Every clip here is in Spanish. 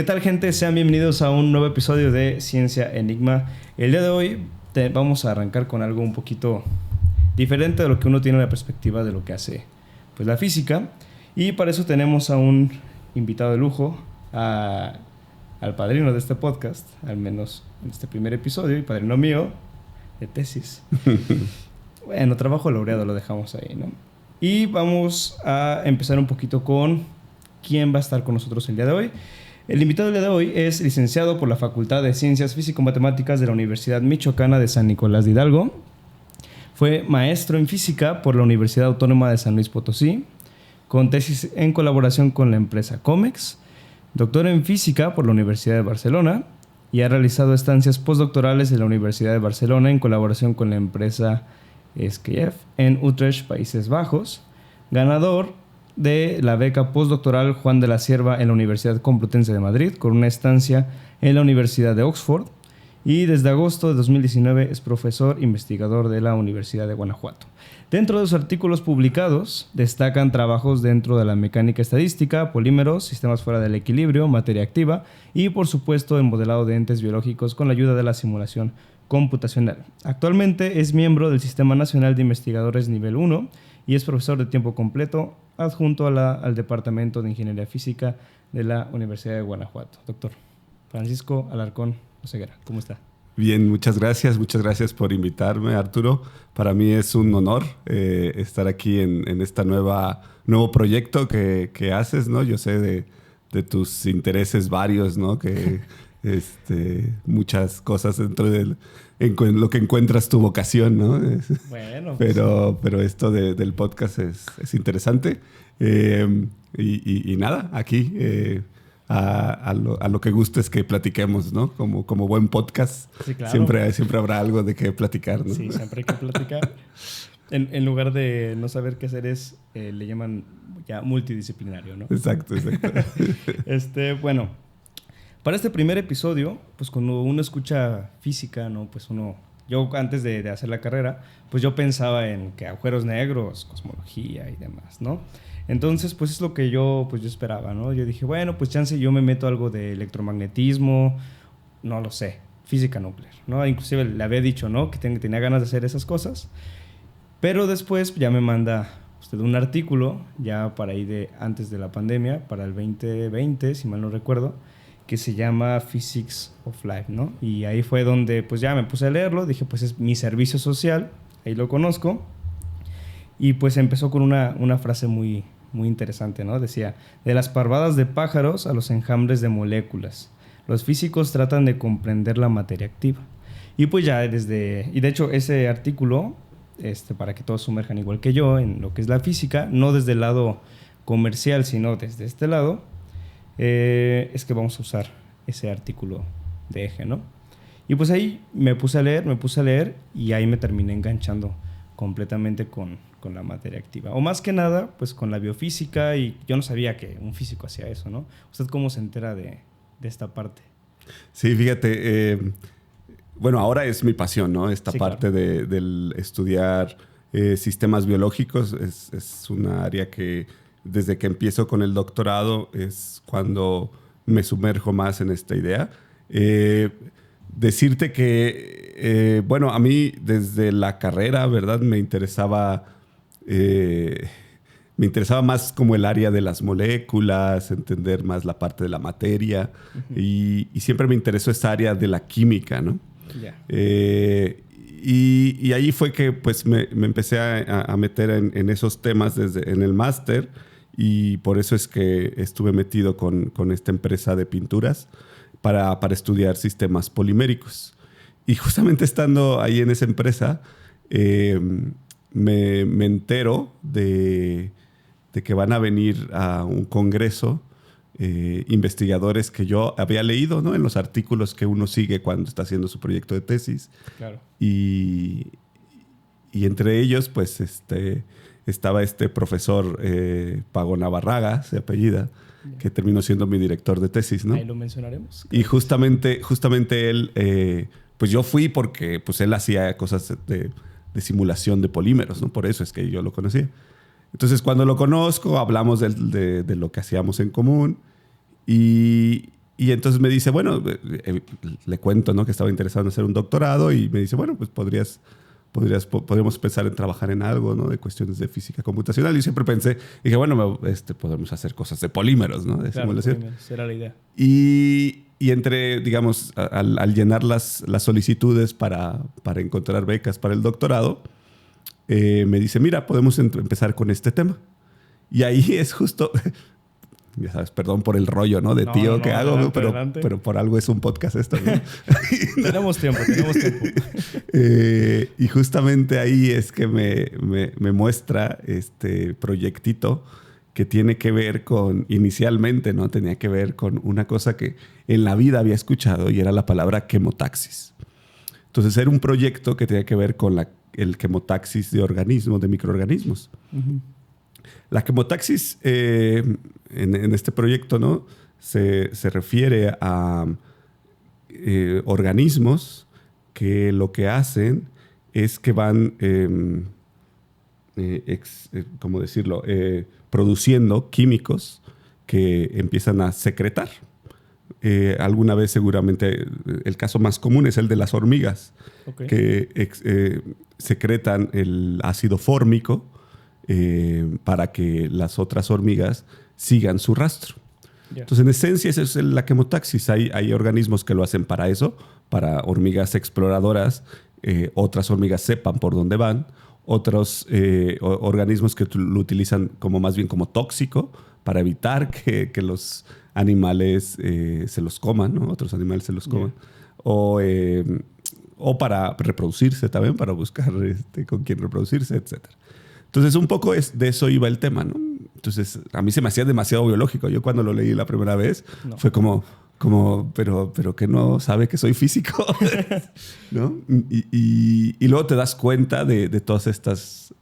¿Qué tal, gente? Sean bienvenidos a un nuevo episodio de Ciencia Enigma. El día de hoy vamos a arrancar con algo un poquito diferente de lo que uno tiene la perspectiva de lo que hace pues, la física. Y para eso tenemos a un invitado de lujo, al padrino de este podcast, al menos en este primer episodio, y padrino mío de tesis. Bueno, trabajo laureado, lo dejamos ahí, ¿no? Y vamos a empezar un poquito con quién va a estar con nosotros el día de hoy. El invitado del día de hoy es licenciado por la Facultad de Ciencias Físico-Matemáticas de la Universidad Michoacana de San Nicolás de Hidalgo. Fue maestro en física por la Universidad Autónoma de San Luis Potosí, con tesis en colaboración con la empresa Comex. Doctor en física por la Universidad de Barcelona y ha realizado estancias postdoctorales en la Universidad de Barcelona en colaboración con la empresa SKF en Utrecht, Países Bajos. Ganador de la beca postdoctoral Juan de la Cierva en la Universidad Complutense de Madrid, con una estancia en la Universidad de Oxford. Y desde agosto de 2019 es profesor investigador de la Universidad de Guanajuato. Dentro de sus artículos publicados destacan trabajos dentro de la mecánica estadística, polímeros, sistemas fuera del equilibrio, materia activa y, por supuesto, el modelado de entes biológicos con la ayuda de la simulación computacional. Actualmente es miembro del Sistema Nacional de Investigadores Nivel 1 y es profesor de tiempo completo adjunto al Departamento de Ingeniería Física de la Universidad de Guanajuato. Doctor Francisco Alarcón Oseguera, ¿cómo está? Bien, muchas gracias por invitarme, Arturo. Para mí es un honor estar aquí en este nuevo proyecto que haces, ¿no? Yo sé de tus intereses varios, ¿no? Que muchas cosas dentro de lo que encuentras tu vocación, ¿no? Bueno, pero esto del podcast es interesante. Y nada, aquí a lo que gustes que platiquemos, ¿no? Como buen podcast, sí, claro. Siempre habrá algo de qué platicar, ¿no? Sí, siempre hay que platicar. En lugar de no saber qué hacer le llaman ya multidisciplinario, ¿no? Exacto. Bueno, para este primer episodio, pues cuando uno escucha física, ¿no? Pues yo antes de hacer la carrera, pues yo pensaba en que agujeros negros, cosmología y demás, ¿no? Entonces, pues es lo que yo esperaba, ¿no? Yo dije, bueno, pues chance yo me meto algo de electromagnetismo, no lo sé, física nuclear, ¿no? Inclusive le había dicho, ¿no? Que tenía ganas de hacer esas cosas. Pero después ya me manda usted un artículo, ya para ahí antes de la pandemia, para el 2020, si mal no recuerdo, que se llama Physics of Life, ¿no? Y ahí fue donde pues ya me puse a leerlo, dije, pues es mi servicio social, ahí lo conozco. Y pues empezó con una frase muy interesante, ¿no? Decía, de las parvadas de pájaros a los enjambres de moléculas, los físicos tratan de comprender la materia activa. Y pues ya y de hecho ese artículo, para que todos sumerjan igual que yo en lo que es la física, no desde el lado comercial, sino desde este lado, es que vamos a usar ese artículo de eje, ¿no? Y pues ahí me puse a leer y ahí me terminé enganchando completamente con la materia activa. O más que nada, pues con la biofísica, y yo no sabía que un físico hacía eso, ¿no? ¿Usted cómo se entera de esta parte? Sí, fíjate, bueno, ahora es mi pasión, ¿no? Esta sí, parte claro. del estudiar sistemas biológicos es una área que desde que empiezo con el doctorado es cuando me sumerjo más en esta idea. Decirte que, bueno, a mí desde la carrera, ¿verdad? Me interesaba más como el área de las moléculas, entender más la parte de la materia. Uh-huh. Y siempre me interesó esa área de la química, ¿no? Yeah. Y ahí fue que pues me empecé a meter en esos temas en el máster, y por eso es que estuve metido con esta empresa de pinturas para estudiar sistemas poliméricos. Y justamente estando ahí en esa empresa, me entero de que van a venir a un congreso investigadores que yo había leído, ¿no? En los artículos que uno sigue cuando está haciendo su proyecto de tesis. Claro. Y entre ellos, pues, estaba este profesor Pago Navarraga, se apellida, que terminó siendo mi director de tesis, ¿no? Ahí lo mencionaremos. Y justamente él, pues yo fui porque pues él hacía cosas de simulación de polímeros, ¿no? Por eso es que yo lo conocía. Entonces, cuando lo conozco, hablamos de lo que hacíamos en común, y Y entonces me dice, bueno, le cuento, ¿no? Que estaba interesado en hacer un doctorado y me dice, bueno, pues podríamos pensar en trabajar en algo, ¿no? De cuestiones de física computacional. Y siempre pensé, dije, bueno, podemos hacer cosas de polímeros, ¿no? De simulación. Esa era la idea. Y entre, digamos, al llenar las solicitudes para encontrar becas para el doctorado, me dice, mira, podemos empezar con este tema. Y ahí es justo... Ya sabes, perdón por el rollo, ¿no? De tío que hago, adelante. pero por algo es un podcast esto, ¿no? Tenemos tiempo. Y justamente ahí es que me muestra este proyectito que tiene que ver con, inicialmente, ¿no? Tenía que ver con una cosa que en la vida había escuchado y era la palabra chemotaxis. Entonces era un proyecto que tenía que ver con el chemotaxis de organismos, de microorganismos. Uh-huh. La chemotaxis en este proyecto, ¿no? se refiere a organismos que lo que hacen es que van, ¿cómo decirlo? Produciendo químicos que empiezan a secretar. Alguna vez seguramente el caso más común es el de las hormigas, okay, que secretan el ácido fórmico para que las otras hormigas sigan su rastro. Yeah. Entonces, en esencia, eso es la chemotaxis. Hay organismos que lo hacen para eso, para hormigas exploradoras, otras hormigas sepan por dónde van, otros organismos que lo utilizan más bien como tóxico para evitar que los animales se los coman, ¿no? Otros animales se los coman. Yeah. O para reproducirse también, para buscar con quién reproducirse, etc. Entonces, un poco de eso iba el tema, ¿no? Entonces, a mí se me hacía demasiado biológico. Yo cuando lo leí la primera vez, fue como pero que no sabe que soy físico, ¿no? Y luego te das cuenta de todas estas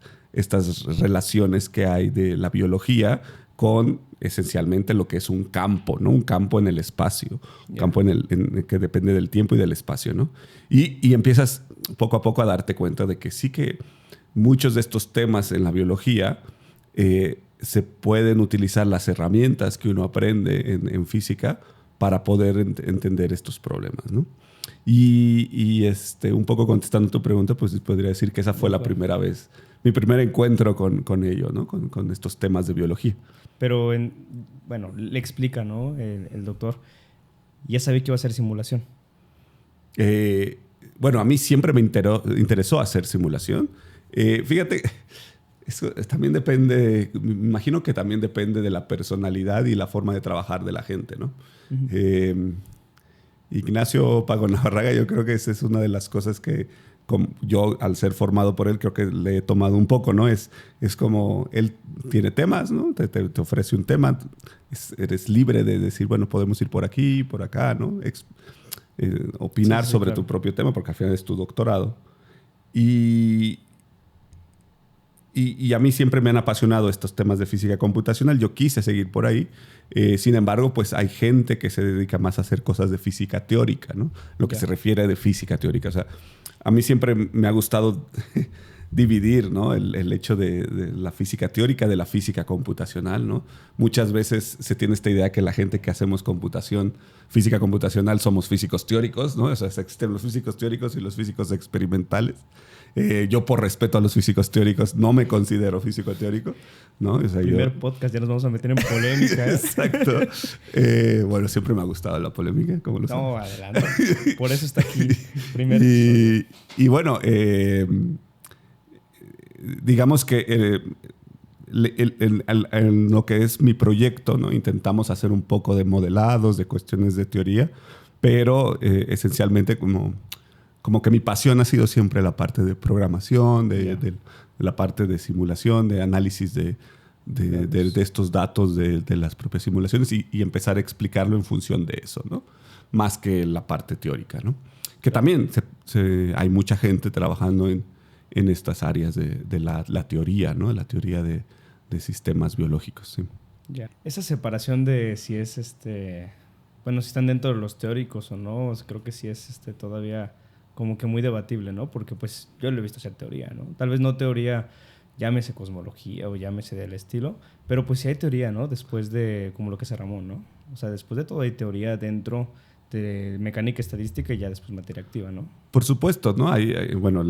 relaciones que hay de la biología con esencialmente lo que es un campo, ¿no? Un campo en el espacio, un campo que depende del tiempo y del espacio, ¿no? Y empiezas poco a poco a darte cuenta de que sí que muchos de estos temas en la biología se pueden utilizar las herramientas que uno aprende en física para poder entender estos problemas, ¿no? Y un poco contestando tu pregunta, pues podría decir que esa fue la primera vez, mi primer encuentro con ello, ¿no? Con estos temas de biología. Pero, le explica, ¿no? El doctor, ya sabía que iba a hacer simulación. A mí siempre me interesó hacer simulación. Fíjate, eso también depende, me imagino que también depende de la personalidad y la forma de trabajar de la gente, ¿no? Uh-huh. Ignacio Pago Navarraga, yo creo que esa es una de las cosas que yo, al ser formado por él, creo que le he tomado un poco, ¿no? Es como él tiene temas, ¿no? Te ofrece un tema, eres libre de decir, bueno, podemos ir por aquí, por acá, ¿no? Opinar sobre tu propio tema, porque al final es tu doctorado. Y a mí siempre me han apasionado estos temas de física computacional. Yo quise seguir por ahí. Sin embargo, pues hay gente que se dedica más a hacer cosas de física teórica, ¿no? Lo que se refiere de física teórica. O sea, a mí siempre me ha gustado dividir, ¿no? el hecho de la física teórica de la física computacional, ¿no? Muchas veces se tiene esta idea que la gente que hacemos física computacional, somos físicos teóricos, ¿no? O sea, existen los físicos teóricos y los físicos experimentales. Yo, por respeto a los físicos teóricos, no me considero físico teórico, ¿no? O sea, podcast, ya nos vamos a meter en polémica. Exacto. Siempre me ha gustado la polémica, como lo sabes. No, adelante. Por eso está aquí. Digamos que en lo que es mi proyecto, ¿no? Intentamos hacer un poco de modelados, de cuestiones de teoría, pero esencialmente como que mi pasión ha sido siempre la parte de programación, de la parte de simulación, de análisis de estos datos de las propias simulaciones y empezar a explicarlo en función de eso, ¿no? Más que la parte teórica, ¿no? Que también hay mucha gente trabajando en estas áreas de la teoría, ¿no? La teoría de sistemas biológicos, sí. Ya. Esa separación de si es si están dentro de los teóricos o no, creo que sí es todavía como que muy debatible, ¿no? Porque pues yo lo he visto hacer teoría, ¿no? Tal vez no teoría, llámese cosmología o llámese del estilo, pero pues sí hay teoría, ¿no? Después de como lo que hace Ramón, ¿no? O sea, después de todo hay teoría dentro de mecánica estadística y ya después materia activa, ¿no? Por supuesto, ¿no? Bueno,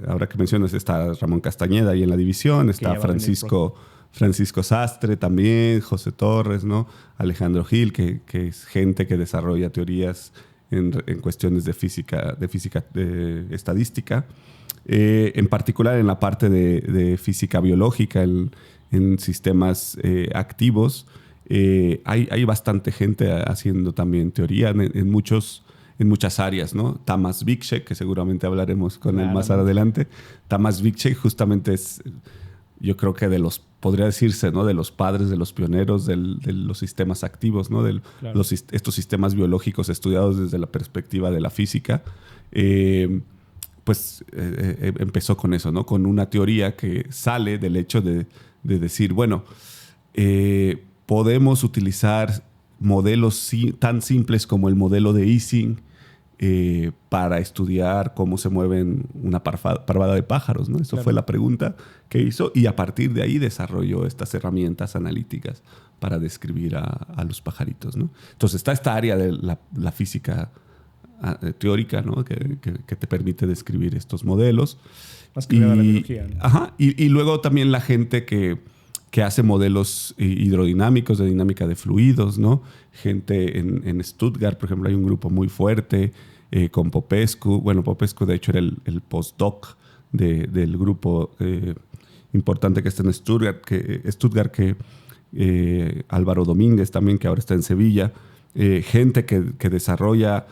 ahora que mencionas, está Ramón Castañeda ahí en la división, está Francisco Sastre también, José Torres, ¿no? Alejandro Gil, que es gente que desarrolla teorías en cuestiones de física estadística. En particular en la parte de física biológica, en sistemas activos, hay bastante gente haciendo también teoría en muchas áreas, ¿no? Tamas Vikcek, que seguramente hablaremos con él más adelante. Tamas Vikcek justamente es, yo creo que podría decirse, ¿no? De los padres, de los pioneros de los sistemas activos, ¿no? Estos sistemas biológicos estudiados desde la perspectiva de la física. Empezó con eso, ¿no? Con una teoría que sale del hecho de decir, bueno, podemos utilizar modelos tan simples como el modelo de Ising para estudiar cómo se mueven una parvada de pájaros, ¿no? Eso fue la pregunta que hizo y a partir de ahí desarrolló estas herramientas analíticas para describir a los pajaritos, ¿no? Entonces está esta área de la física teórica, ¿no? que te permite describir estos modelos. Más que la biología, ¿no? Ajá, y luego también la gente que hace modelos hidrodinámicos, de dinámica de fluidos, ¿no? Gente en Stuttgart, por ejemplo, hay un grupo muy fuerte con Popescu. Bueno, Popescu de hecho era el postdoc del grupo importante que está en Stuttgart, que Álvaro Domínguez también, que ahora está en Sevilla. Gente que desarrolla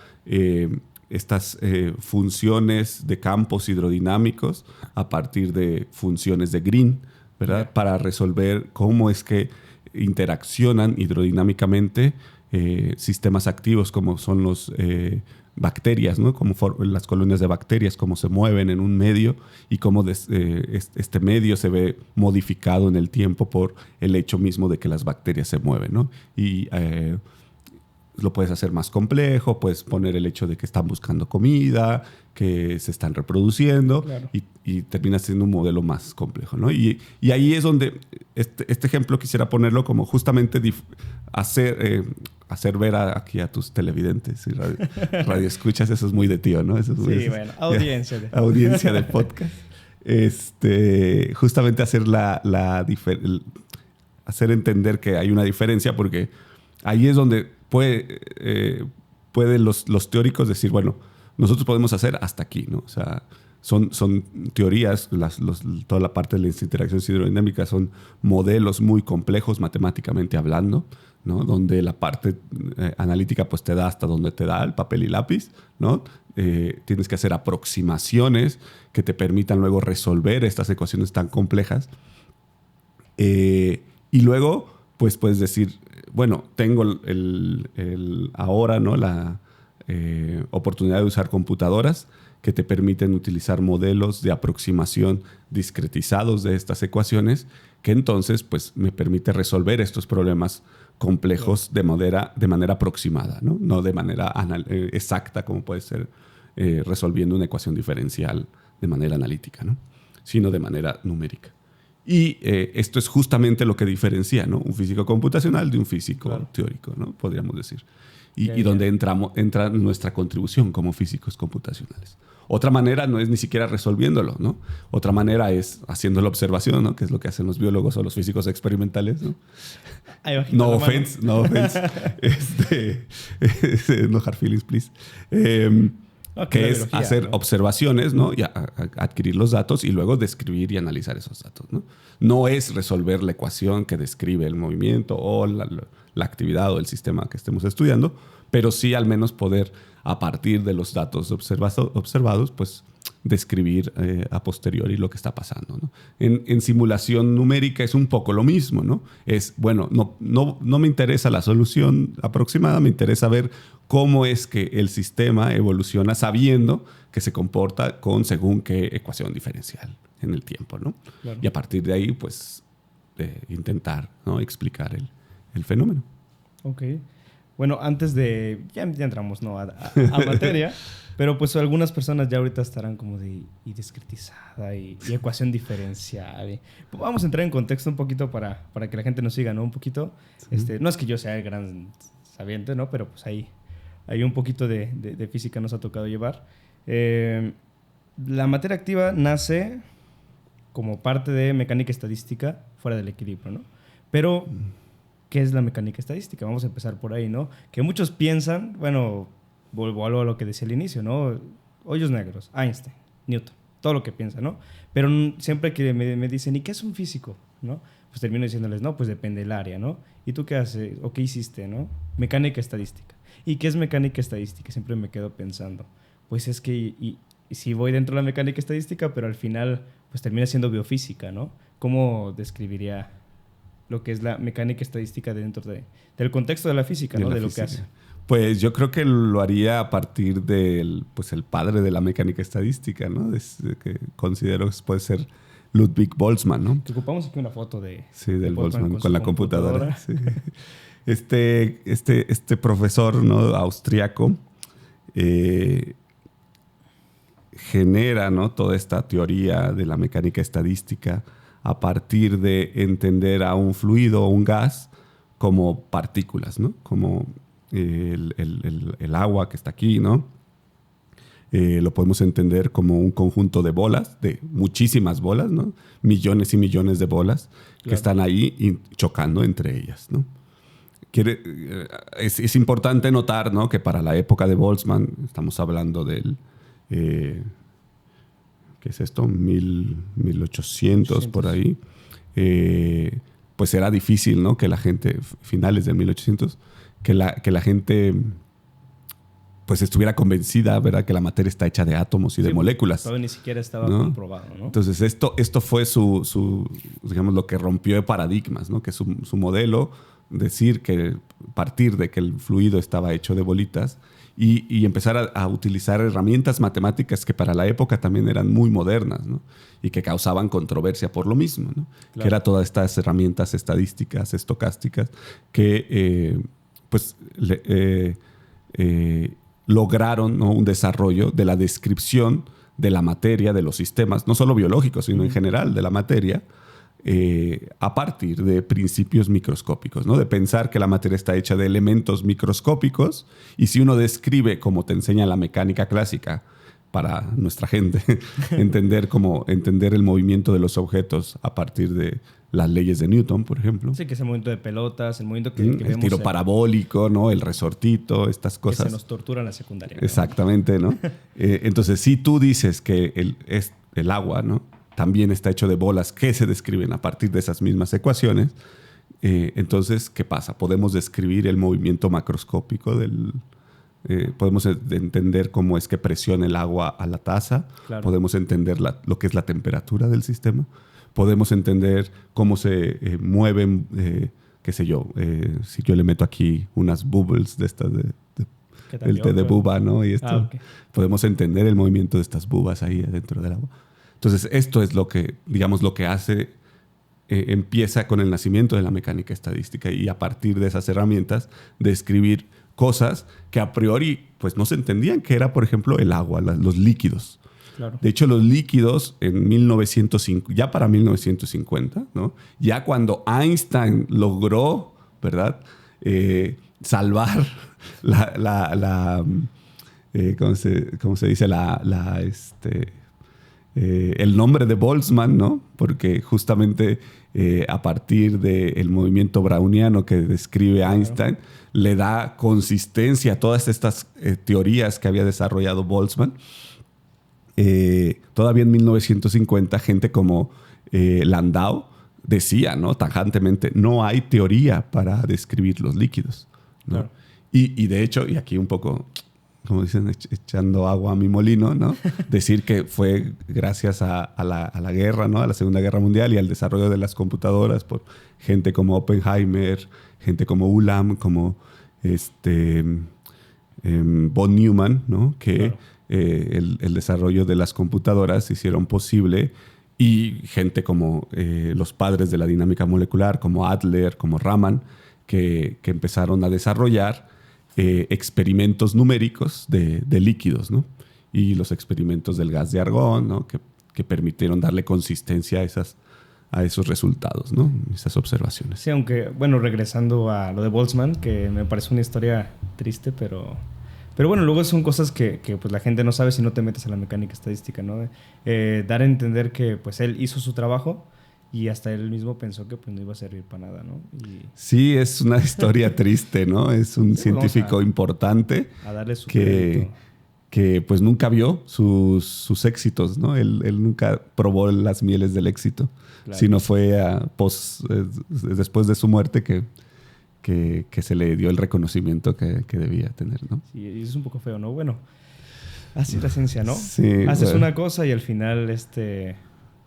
estas funciones de campos hidrodinámicos a partir de funciones de Green, ¿verdad? Para resolver cómo es que interaccionan hidrodinámicamente sistemas activos como son los bacterias, ¿no? Como las colonias de bacterias, cómo se mueven en un medio y cómo este medio se ve modificado en el tiempo por el hecho mismo de que las bacterias se mueven, ¿no? Y lo puedes hacer más complejo, puedes poner el hecho de que están buscando comida, que se están reproduciendo, claro. y termina siendo un modelo más complejo, ¿no? Y ahí es donde este ejemplo quisiera ponerlo como justamente hacer ver aquí a tus televidentes y radio escuchas, eso es muy de tío, ¿no? Eso es muy, bueno, audiencia. Audiencia de podcast. Justamente hacer hacer entender que hay una diferencia, porque ahí es donde pueden los teóricos decir, bueno, nosotros podemos hacer hasta aquí, ¿no? O sea, son teorías, toda la parte de las interacciones hidrodinámicas son modelos muy complejos matemáticamente hablando, ¿no? Donde la parte analítica pues te da hasta donde te da el papel y lápiz, ¿no? Tienes que hacer aproximaciones que te permitan luego resolver estas ecuaciones tan complejas. Y luego pues puedes decir, bueno, tengo ahora, ¿no? La oportunidad de usar computadoras que te permiten utilizar modelos de aproximación discretizados de estas ecuaciones, que entonces pues, me permite resolver estos problemas complejos de manera aproximada, no de manera exacta, como puede ser resolviendo una ecuación diferencial de manera analítica, ¿no? Sino de manera numérica. Y esto es justamente lo que diferencia, ¿no? Un físico computacional de un físico teórico, ¿no? Podríamos decir. Y donde entra nuestra contribución como físicos computacionales. Otra manera no es ni siquiera resolviéndolo, ¿no? Otra manera es haciendo la observación, ¿no? Que es lo que hacen los biólogos o los físicos experimentales, ¿no? No offense. No hard feelings, please. Que es hacer observaciones, ¿no? Y adquirir los datos y luego describir y analizar esos datos, ¿no? No es resolver la ecuación que describe el movimiento o la actividad o el sistema que estemos estudiando, pero sí al menos poder, a partir de los datos observados, pues describir a posteriori lo que está pasando, ¿no? En simulación numérica es un poco lo mismo, ¿no? Es, bueno, no me interesa la solución aproximada, me interesa ver cómo es que el sistema evoluciona sabiendo que se comporta según qué ecuación diferencial en el tiempo, ¿no? Claro. Y a partir de ahí, pues, intentar, ¿no? Explicar el fenómeno. Ok. Bueno, antes de... Ya entramos, ¿no? a materia, pero pues algunas personas ya ahorita estarán como de discretizada y ecuación diferencial. Pues vamos a entrar en contexto un poquito para que la gente nos siga, ¿no? Un poquito. Sí. No es que yo sea el gran sabiente, ¿no? Pero pues ahí un poquito de física nos ha tocado llevar. La materia activa nace como parte de mecánica estadística fuera del equilibrio, ¿no? Pero, ¿qué es la mecánica estadística? Vamos a empezar por ahí, ¿no? Que muchos piensan, bueno, vuelvo a lo que decía al inicio, ¿no? Hoyos negros, Einstein, Newton, todo lo que piensan, ¿no? Pero siempre que me dicen, ¿y qué es un físico? ¿No? Pues termino diciéndoles, no, pues depende del área, ¿no? ¿Y tú qué haces? ¿O qué hiciste, no? Mecánica estadística. ¿Y qué es mecánica estadística? Siempre me quedo pensando, pues es que y si voy dentro de la mecánica estadística, pero al final pues termina siendo biofísica, ¿no? ¿Cómo describiría lo que es la mecánica estadística dentro del contexto de la física, ¿no? De lo que hace. Pues yo creo que lo haría a partir del pues el padre de la mecánica estadística, ¿no? Que considero que puede ser Ludwig Boltzmann, ¿no? Te ocupamos aquí una foto del Boltzmann con la computadora. Sí. Este profesor, ¿no? Austriaco genera, ¿no? Toda esta teoría de la mecánica estadística a partir de entender a un fluido o un gas como partículas, ¿no? Como el agua que está aquí, ¿no? Lo podemos entender como un conjunto de bolas, de muchísimas bolas, ¿no? Millones y millones de bolas que están ahí chocando entre ellas, ¿no? Es importante notar, ¿no? Que para la época de Boltzmann, estamos hablando del... ¿qué es esto? 1800 por ahí. Pues era difícil, ¿no? Que la gente, finales del 1800, que la gente pues estuviera convencida, ¿verdad? Que la materia está hecha de átomos y de moléculas. Todavía ni siquiera estaba comprobado, ¿no? Entonces esto fue su digamos, lo que rompió de paradigmas, ¿no? Que su modelo, decir que partir de que el fluido estaba hecho de bolitas y empezar a utilizar herramientas matemáticas que para la época también eran muy modernas, ¿no? Y que causaban controversia por lo mismo, ¿no? Claro. Que era todas estas herramientas estadísticas, estocásticas, que lograron, ¿no? Un desarrollo de la descripción de la materia, de los sistemas, no solo biológicos, sino en general de la materia, a partir de principios microscópicos, ¿no? De pensar que la materia está hecha de elementos microscópicos y si uno describe, como te enseña la mecánica clásica para nuestra gente, entender el movimiento de los objetos a partir de las leyes de Newton, por ejemplo. Sí, que es el movimiento de pelotas, el movimiento que el vemos... El tiro parabólico, ¿no? El resortito, estas cosas. Que se nos tortura en la secundaria, ¿no? Exactamente, ¿no? Entonces, si tú dices que el agua, ¿no? También está hecho de bolas que se describen a partir de esas mismas ecuaciones, entonces, ¿qué pasa? Podemos describir el movimiento macroscópico podemos entender cómo es que presiona el agua a la taza, claro. Podemos entender lo que es la temperatura del sistema, podemos entender cómo se mueven, qué sé yo, si yo le meto aquí unas bubbles de estas del té de buba, ¿no? Y esto, okay. Podemos entender el movimiento de estas bubas ahí adentro del agua. Entonces, esto es lo que hace, empieza con el nacimiento de la mecánica estadística y a partir de esas herramientas describir cosas que a priori pues no se entendían, que era, por ejemplo, el agua, los líquidos. Claro. De hecho, los líquidos en 1905, ya para 1950, ¿no? Ya cuando Einstein logró, ¿verdad? Salvar ¿cómo se dice? El nombre de Boltzmann, ¿no? Porque justamente a partir del movimiento browniano que describe Einstein, le da consistencia a todas estas teorías que había desarrollado Boltzmann. Todavía en 1950, gente como Landau decía, ¿no? Tajantemente, no hay teoría para describir los líquidos, ¿no? Claro. Y de hecho, y aquí un poco... como dicen, echando agua a mi molino, ¿no? Decir que fue gracias a la guerra, ¿no? A la Segunda Guerra Mundial y al desarrollo de las computadoras por gente como Oppenheimer, gente como Ulam, como von Neumann, ¿no? Que claro. El desarrollo de las computadoras hicieron posible y gente como los padres de la dinámica molecular, como Adler, como Raman, que empezaron a desarrollar experimentos numéricos de líquidos, ¿no? Y los experimentos del gas de argón, ¿no? que permitieron darle consistencia a a esos resultados, ¿no? Esas observaciones. Sí, aunque, bueno, regresando a lo de Boltzmann, que me parece una historia triste, pero bueno, luego son cosas que pues la gente no sabe si no te metes a la mecánica estadística, ¿no? Dar a entender que pues él hizo su trabajo y hasta él mismo pensó que pues no iba a servir para nada, ¿no? Sí, es una historia triste, ¿no? Es un científico importante a darle su crédito. Que pues nunca vio sus éxitos, ¿no? Él nunca probó las mieles del éxito, claro. Sino fue después de su muerte que se le dio el reconocimiento que debía tener, ¿no? Sí, y es un poco feo, ¿no? Bueno, así es la ciencia, ¿no? Sí, haces una cosa y al final,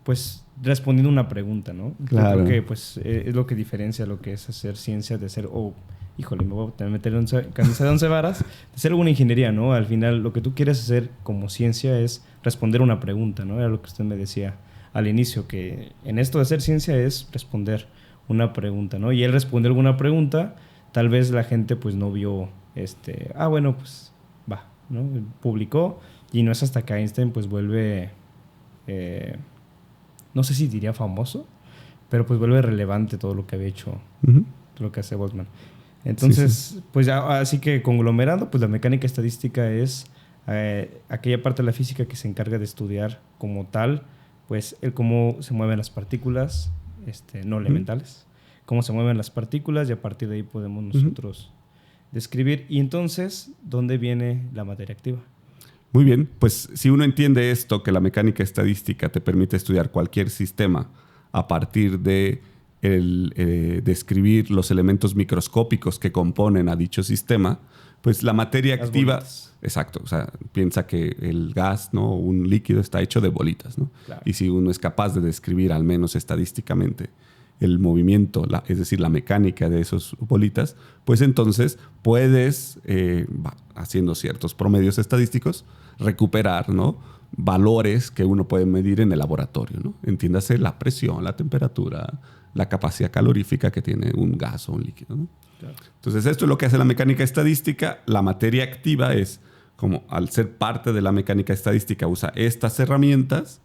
pues, respondiendo una pregunta, ¿no? Claro. Yo creo que, pues, es lo que diferencia lo que es hacer ciencia de ser, híjole, me voy a meter en camisa de 11 varas, de ser alguna ingeniería, ¿no? Al final, lo que tú quieres hacer como ciencia es responder una pregunta, ¿no? Era lo que usted me decía al inicio, que en esto de hacer ciencia es responder una pregunta, ¿no? Y él respondió alguna pregunta, tal vez la gente pues no vio, bueno, pues va, ¿no? Publicó, y no es hasta que Einstein pues vuelve, no sé si diría famoso, pero pues vuelve relevante todo lo que había hecho, lo que hace Boltzmann. Entonces, sí. Pues así que conglomerando, pues la mecánica estadística es aquella parte de la física que se encarga de estudiar como tal, pues el cómo se mueven las partículas no elementales, cómo se mueven las partículas, y a partir de ahí podemos nosotros describir. Y entonces, ¿dónde viene la materia activa? Muy bien, pues si uno entiende esto, que la mecánica estadística te permite estudiar cualquier sistema a partir de describir los elementos microscópicos que componen a dicho sistema, pues la materia activa... Bolitas. Exacto, o sea, piensa que el gas, ¿no? Un líquido está hecho de bolitas, ¿no? Claro. Y si uno es capaz de describir, al menos estadísticamente, el movimiento, es decir, la mecánica de esas bolitas, pues entonces puedes, haciendo ciertos promedios estadísticos, recuperar, ¿no? Valores que uno puede medir en el laboratorio, ¿no? Entiéndase la presión, la temperatura, la capacidad calorífica que tiene un gas o un líquido, ¿no? Claro. Entonces, esto es lo que hace la mecánica estadística. La materia activa es, como al ser parte de la mecánica estadística, usa estas herramientas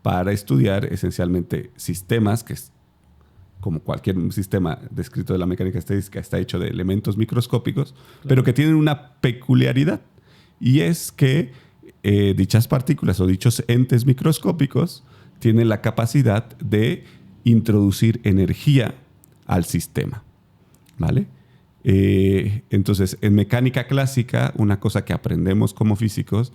para estudiar esencialmente sistemas que, como cualquier sistema descrito de la mecánica estadística, está hecho de elementos microscópicos, claro, pero que tienen una peculiaridad, y es que dichas partículas o dichos entes microscópicos tienen la capacidad de introducir energía al sistema, ¿vale? Entonces, en mecánica clásica, una cosa que aprendemos como físicos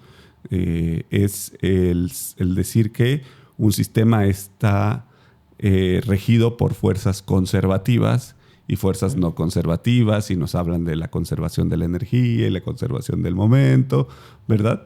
es el decir que un sistema está regido por fuerzas conservativas y fuerzas no conservativas, y nos hablan de la conservación de la energía y la conservación del momento, ¿verdad?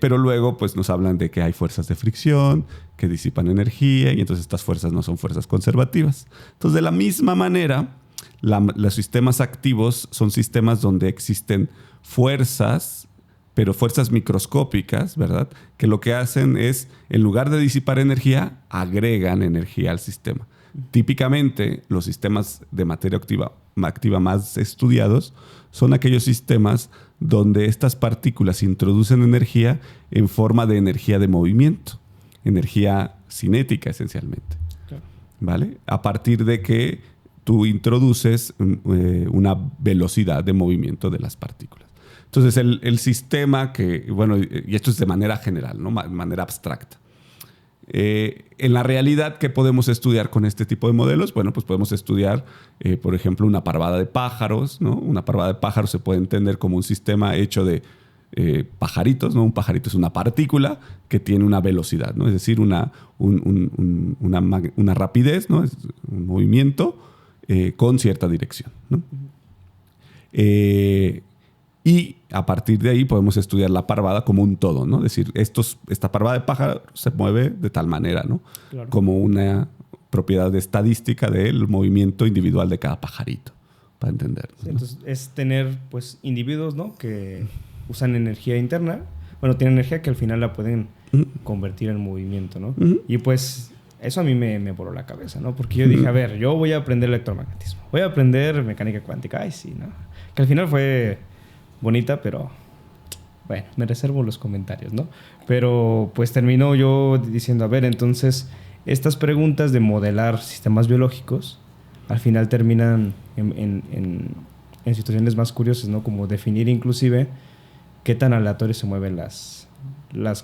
Pero luego pues nos hablan de que hay fuerzas de fricción que disipan energía, y entonces estas fuerzas no son fuerzas conservativas. Entonces, de la misma manera, los sistemas activos son sistemas donde existen fuerzas, pero fuerzas microscópicas, ¿verdad? Que lo que hacen es, en lugar de disipar energía, agregan energía al sistema. Típicamente, los sistemas de materia activa más estudiados son aquellos sistemas donde estas partículas introducen energía en forma de energía de movimiento, energía cinética esencialmente, claro, ¿vale? A partir de que tú introduces una velocidad de movimiento de las partículas. Entonces, el sistema que, bueno, y esto es de manera general, ¿no? De manera abstracta. En la realidad, ¿qué podemos estudiar con este tipo de modelos? Bueno, pues podemos estudiar, por ejemplo, una parvada de pájaros, ¿no? Una parvada de pájaros se puede entender como un sistema hecho de pajaritos, ¿no? Un pajarito es una partícula que tiene una velocidad, ¿no? Es decir, una rapidez, ¿no? Es un movimiento con cierta dirección, ¿no? Y a partir de ahí podemos estudiar la parvada como un todo, ¿no? Es decir, esta parvada de pájaro se mueve de tal manera, ¿no? Claro. Como una propiedad estadística del movimiento individual de cada pajarito, para entender. Sí, entonces, es tener, pues, individuos, ¿no? Que usan energía interna. Bueno, tienen energía que al final la pueden convertir en movimiento, ¿no? Y pues, eso a mí me voló la cabeza, ¿no? Porque yo dije, a ver, yo voy a aprender electromagnetismo. Voy a aprender mecánica cuántica. Ay, sí, ¿no? Que al final fue bonita, pero bueno, me reservo los comentarios, ¿no? Pero pues terminó yo diciendo, a ver, entonces estas preguntas de modelar sistemas biológicos al final terminan en situaciones más curiosas, ¿no? Como definir inclusive qué tan aleatorio se mueven las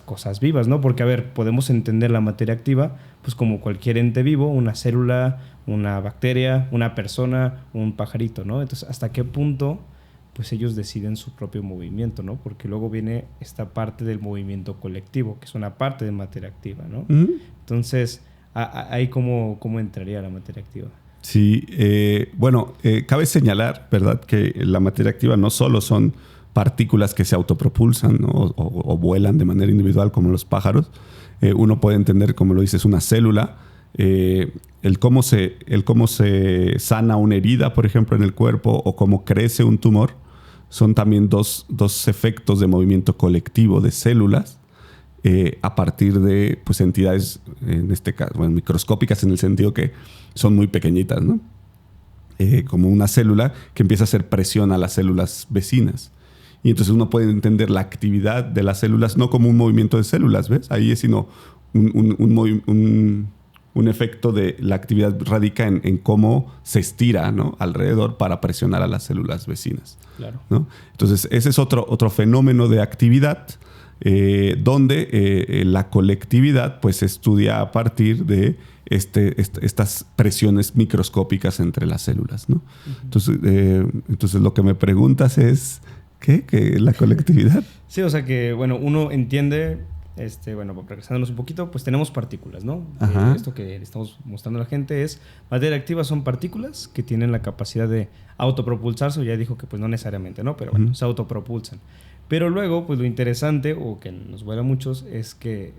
cosas vivas, ¿no? Porque, a ver, podemos entender la materia activa pues como cualquier ente vivo, una célula, una bacteria, una persona, un pajarito, ¿no? Entonces, ¿hasta qué punto pues ellos deciden su propio movimiento, ¿no? Porque luego viene esta parte del movimiento colectivo, que es una parte de materia activa, ¿no? Entonces, ahí cómo entraría la materia activa. Sí, cabe señalar, ¿verdad?, que la materia activa no solo son partículas que se autopropulsan, ¿no? o vuelan de manera individual como los pájaros. Uno puede entender, como lo dices, una célula, el cómo se sana una herida, por ejemplo, en el cuerpo, o cómo crece un tumor. Son también dos efectos de movimiento colectivo de células a partir de pues, entidades, en este caso, microscópicas, en el sentido que son muy pequeñitas, ¿no? Como una célula que empieza a hacer presión a las células vecinas. Y entonces uno puede entender la actividad de las células no como un movimiento de células, ¿ves? Ahí es sino un efecto de la actividad radica en cómo se estira, ¿no?, alrededor para presionar a las células vecinas. Claro. ¿No? Entonces ese es otro fenómeno de actividad donde la colectividad pues, se estudia a partir de estas presiones microscópicas entre las células, ¿no? Entonces lo que me preguntas es ¿qué? ¿Que la colectividad? Sí, o sea que, bueno, uno entiende, regresándonos un poquito, pues tenemos partículas, ¿no? Esto que le estamos mostrando a la gente es, materia activa son partículas que tienen la capacidad de autopropulsarse, o ya dijo que pues no necesariamente, ¿no? Pero bueno, se autopropulsan. Pero luego, pues lo interesante, o que nos vuela a muchos, es que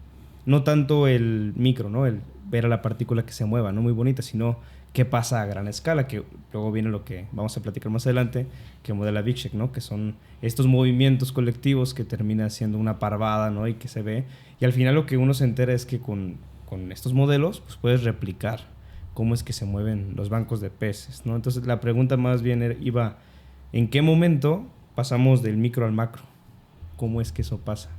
no tanto el micro, ¿no? El ver a la partícula que se mueva, no muy bonita, sino qué pasa a gran escala, que luego viene lo que vamos a platicar más adelante, que modela Vicek, ¿no? Que son estos movimientos colectivos que termina siendo una parvada, ¿no? Y que se ve. Y al final lo que uno se entera es que con estos modelos pues puedes replicar cómo es que se mueven los bancos de peces, ¿no? Entonces la pregunta más bien iba, ¿en qué momento pasamos del micro al macro? ¿Cómo es que eso pasa?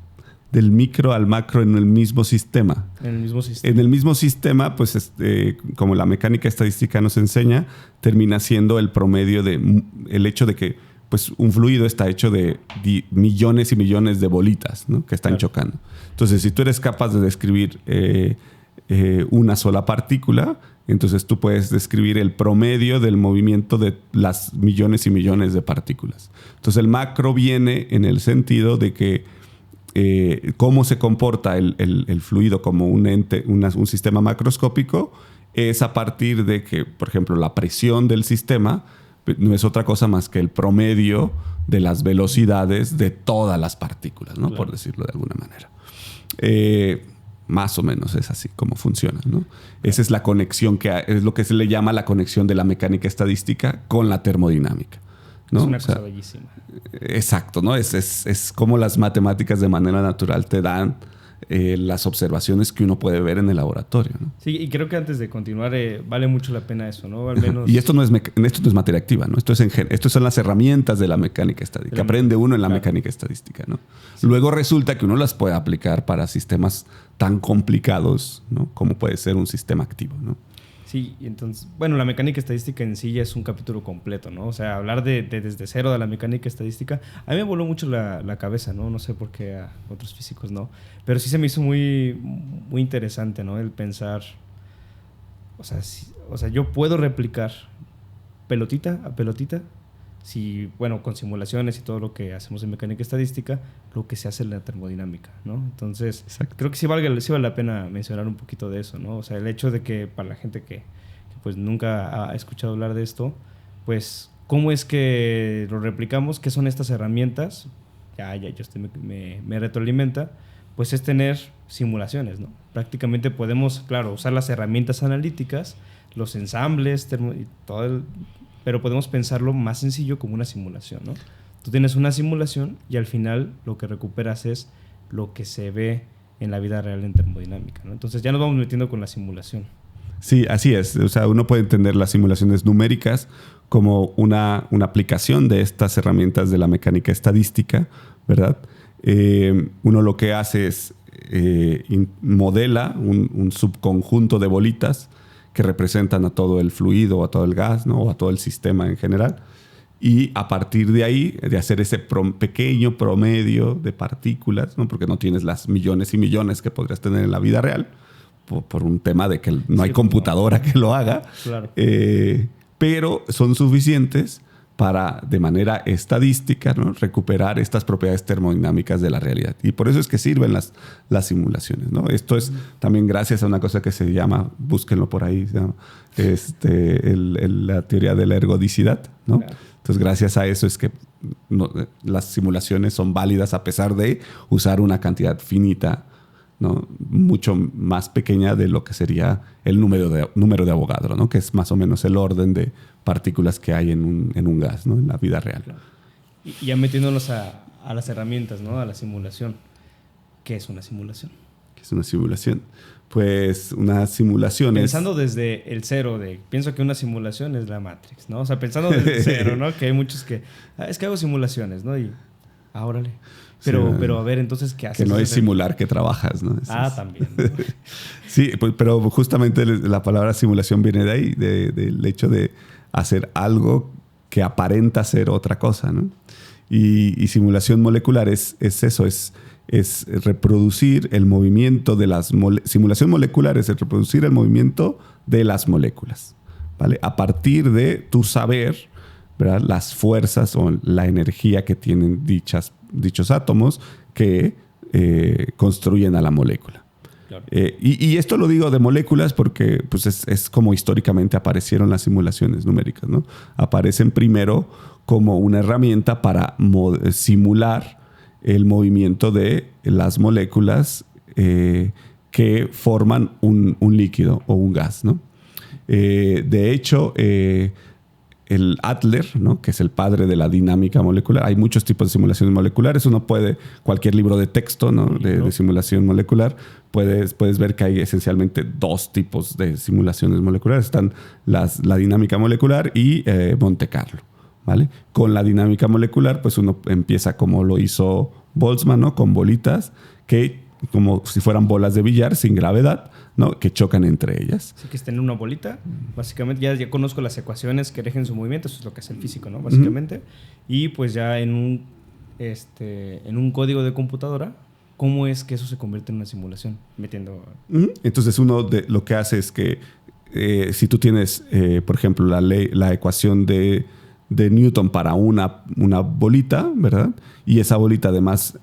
Del micro al macro en el mismo sistema. En el mismo sistema. En el mismo sistema, pues como la mecánica estadística nos enseña, termina siendo el promedio de el hecho de que pues, un fluido está hecho de millones y millones de bolitas, ¿no?, que están chocando. Entonces, si tú eres capaz de describir una sola partícula, entonces tú puedes describir el promedio del movimiento de las millones y millones de partículas. Entonces, el macro viene en el sentido de que cómo se comporta el fluido como un ente, un sistema macroscópico, es a partir de que, por ejemplo, la presión del sistema no es otra cosa más que el promedio de las velocidades de todas las partículas, ¿no? Claro. Por decirlo de alguna manera. Más o menos es así como funciona, ¿no? Claro. Esa es la conexión es lo que se le llama la conexión de la mecánica estadística con la termodinámica, ¿no? Es una cosa bellísima. Exacto, ¿no? Es como las matemáticas de manera natural te dan las observaciones que uno puede ver en el laboratorio, ¿no? Sí, y creo que antes de continuar vale mucho la pena eso, ¿no? Al menos... Y esto no es materia activa, ¿no? Esto son las herramientas de la mecánica estadística. Que aprende uno en la mecánica estadística, ¿no? Sí. Luego resulta que uno las puede aplicar para sistemas tan complicados, ¿no?, como puede ser un sistema activo, ¿no? Sí, y entonces, bueno, la mecánica estadística en sí ya es un capítulo completo, ¿no? O sea, hablar desde cero de la mecánica estadística, a mí me voló mucho la cabeza, ¿no? No sé por qué a otros físicos no, pero sí se me hizo muy, muy interesante, ¿no? El pensar, o sea, yo puedo replicar pelotita a pelotita, si, bueno, con simulaciones y todo lo que hacemos en mecánica estadística, lo que se hace en la termodinámica, ¿no? Entonces, exacto, creo que sí vale la pena mencionar un poquito de eso, ¿no? O sea, el hecho de que para la gente que pues nunca ha escuchado hablar de esto, pues, ¿cómo es que lo replicamos? ¿Qué son estas herramientas? Me retroalimenta, pues es tener simulaciones, ¿no? Prácticamente podemos, claro, usar las herramientas analíticas, los ensambles, pero podemos pensarlo más sencillo como una simulación, ¿no? Tú tienes una simulación y al final lo que recuperas es lo que se ve en la vida real en termodinámica, ¿no? Entonces ya nos vamos metiendo con la simulación. Sí, así es. O sea, uno puede entender las simulaciones numéricas como una aplicación de estas herramientas de la mecánica estadística, ¿verdad? Uno lo que hace es modela un subconjunto de bolitas que representan a todo el fluido, a todo el gas, ¿no? O a todo el sistema en general. Y a partir de ahí, de hacer ese pequeño promedio de partículas, ¿no? Porque no tienes las millones y millones que podrías tener en la vida real, por un tema de que no hay computadora que lo haga, claro. Pero son suficientes para, de manera estadística, ¿no? Recuperar estas propiedades termodinámicas de la realidad. Y por eso es que sirven las simulaciones, ¿no? Esto es también gracias a una cosa que se llama, búsquenlo por ahí, se llama, la teoría de la ergodicidad, ¿no? Claro. Entonces, gracias a eso es que las simulaciones son válidas a pesar de usar una cantidad finita, ¿no? Mucho más pequeña de lo que sería el número de Avogadro, ¿no? Que es más o menos el orden de partículas que hay en un gas, ¿no? En la vida real. Claro. Y ya metiéndonos a las herramientas, ¿no? A la simulación. ¿Qué es una simulación? ¿Qué es una simulación? Pues una simulación pensando desde el cero, pienso que una simulación es la Matrix, ¿no? O sea, pensando desde el cero, ¿no? Que hay muchos que... es que hago simulaciones, ¿no? Y... órale. Pero a ver, entonces, ¿qué haces? Que no es simular que trabajas, ¿no? También, ¿no? Sí, pues, pero justamente la palabra simulación viene de ahí, del hecho de hacer algo que aparenta ser otra cosa, ¿no? Y simulación molecular es eso, es reproducir el movimiento de las... Simulación molecular es el reproducir el movimiento de las moléculas, ¿vale? A partir de tu saber, ¿verdad? Las fuerzas o la energía que tienen dichos átomos que construyen a la molécula. Claro. Y esto lo digo de moléculas porque pues es como históricamente aparecieron las simulaciones numéricas, ¿no? Aparecen primero como una herramienta para simular el movimiento de las moléculas que forman un líquido o un gas, ¿no? De hecho, el Adler, ¿no? Que es el padre de la dinámica molecular. Hay muchos tipos de simulaciones moleculares. Uno puede, cualquier libro de texto, ¿no? de simulación molecular, puedes ver que hay esencialmente dos tipos de simulaciones moleculares. Están la dinámica molecular y Monte Carlo, ¿vale? Con la dinámica molecular, pues uno empieza como lo hizo Boltzmann, ¿no? Con bolitas que, como si fueran bolas de billar sin gravedad, ¿no? Que chocan entre ellas. Sí, que estén en una bolita. Básicamente, ya conozco las ecuaciones que rigen su movimiento. Eso es lo que hace el físico, ¿no? Básicamente. Y pues ya en un código de computadora, ¿cómo es que eso se convierte en una simulación? Metiendo... Entonces, uno lo que hace es que si tú tienes, por ejemplo, la ecuación de Newton para una bolita, ¿verdad? Y esa bolita además...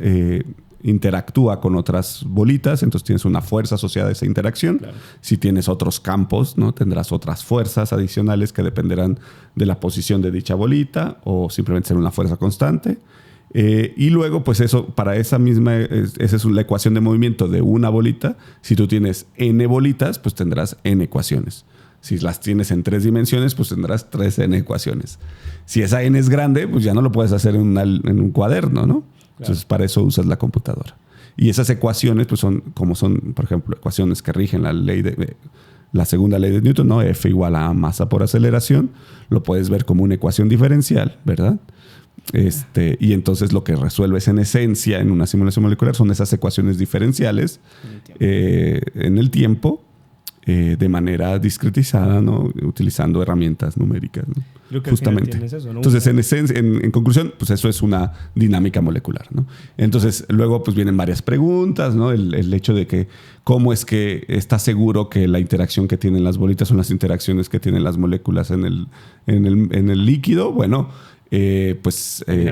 interactúa con otras bolitas, entonces tienes una fuerza asociada a esa interacción. Claro. Si tienes otros campos, ¿no? Tendrás otras fuerzas adicionales que dependerán de la posición de dicha bolita o simplemente ser una fuerza constante. Y luego, pues eso, para esa es la ecuación de movimiento de una bolita. Si tú tienes n bolitas, pues tendrás n ecuaciones. Si las tienes en 3 dimensiones, pues tendrás 3n ecuaciones. Si esa n es grande, pues ya no lo puedes hacer en un cuaderno, ¿no? Claro. Entonces, para eso usas la computadora. Y esas ecuaciones, pues son, por ejemplo, ecuaciones que rigen la segunda ley de Newton, ¿no? F igual a masa por aceleración. Lo puedes ver como una ecuación diferencial, ¿verdad? Y entonces lo que resuelves en esencia en una simulación molecular son esas ecuaciones diferenciales en el tiempo, de manera discretizada, ¿no? Utilizando herramientas numéricas, ¿no? Creo que justamente. Es eso, ¿no? Entonces, en conclusión, pues eso es una dinámica molecular, ¿no? Entonces, luego pues vienen varias preguntas, ¿no? El hecho de que cómo es que está seguro que la interacción que tienen las bolitas son las interacciones que tienen las moléculas en el líquido. Bueno,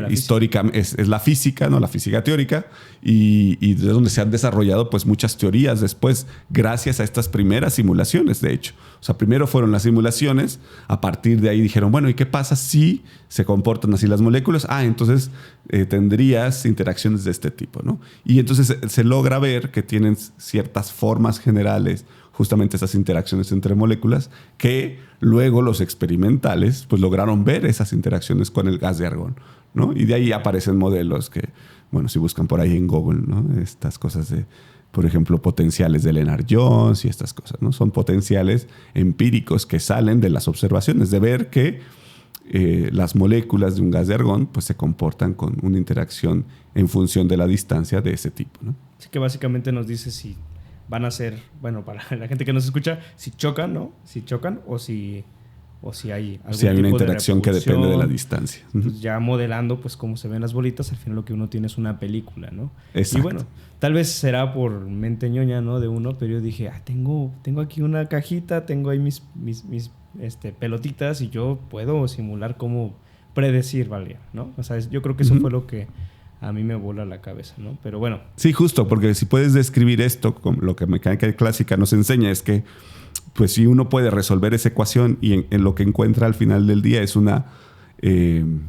históricamente es la física, ¿no? La física teórica y de donde se han desarrollado pues muchas teorías después gracias a estas primeras simulaciones, de hecho. O sea, primero fueron las simulaciones, a partir de ahí dijeron, bueno, ¿y qué pasa si se comportan así las moléculas? Entonces tendrías interacciones de este tipo, ¿no? Y entonces se logra ver que tienen ciertas formas generales justamente esas interacciones entre moléculas que luego los experimentales pues lograron ver esas interacciones con el gas de argón, ¿no? Y de ahí aparecen modelos que, bueno, si buscan por ahí en Google, ¿no? Estas cosas de, por ejemplo, potenciales de Lennard-Jones y estas cosas, ¿no? Son potenciales empíricos que salen de las observaciones, de ver que las moléculas de un gas de argón pues se comportan con una interacción en función de la distancia de ese tipo, ¿no? Así que básicamente nos dice si van a ser, bueno, para la gente que nos escucha, si chocan, ¿no? Si chocan o si hay algún Si hay una tipo de interacción que depende de la distancia. Pues ya modelando, pues cómo se ven las bolitas, al final lo que uno tiene es una película, ¿no? Exacto. Y bueno, tal vez será por mente ñoña, ¿no? De uno, pero yo dije, tengo aquí una cajita, tengo ahí mis pelotitas y yo puedo simular cómo predecir, ¿vale? ¿No? O sea, yo creo que eso fue lo que a mí me vola la cabeza, ¿no? Pero bueno. Sí, justo, porque si puedes describir esto, como lo que mecánica clásica nos enseña es que, pues si uno puede resolver esa ecuación y en lo que encuentra al final del día es el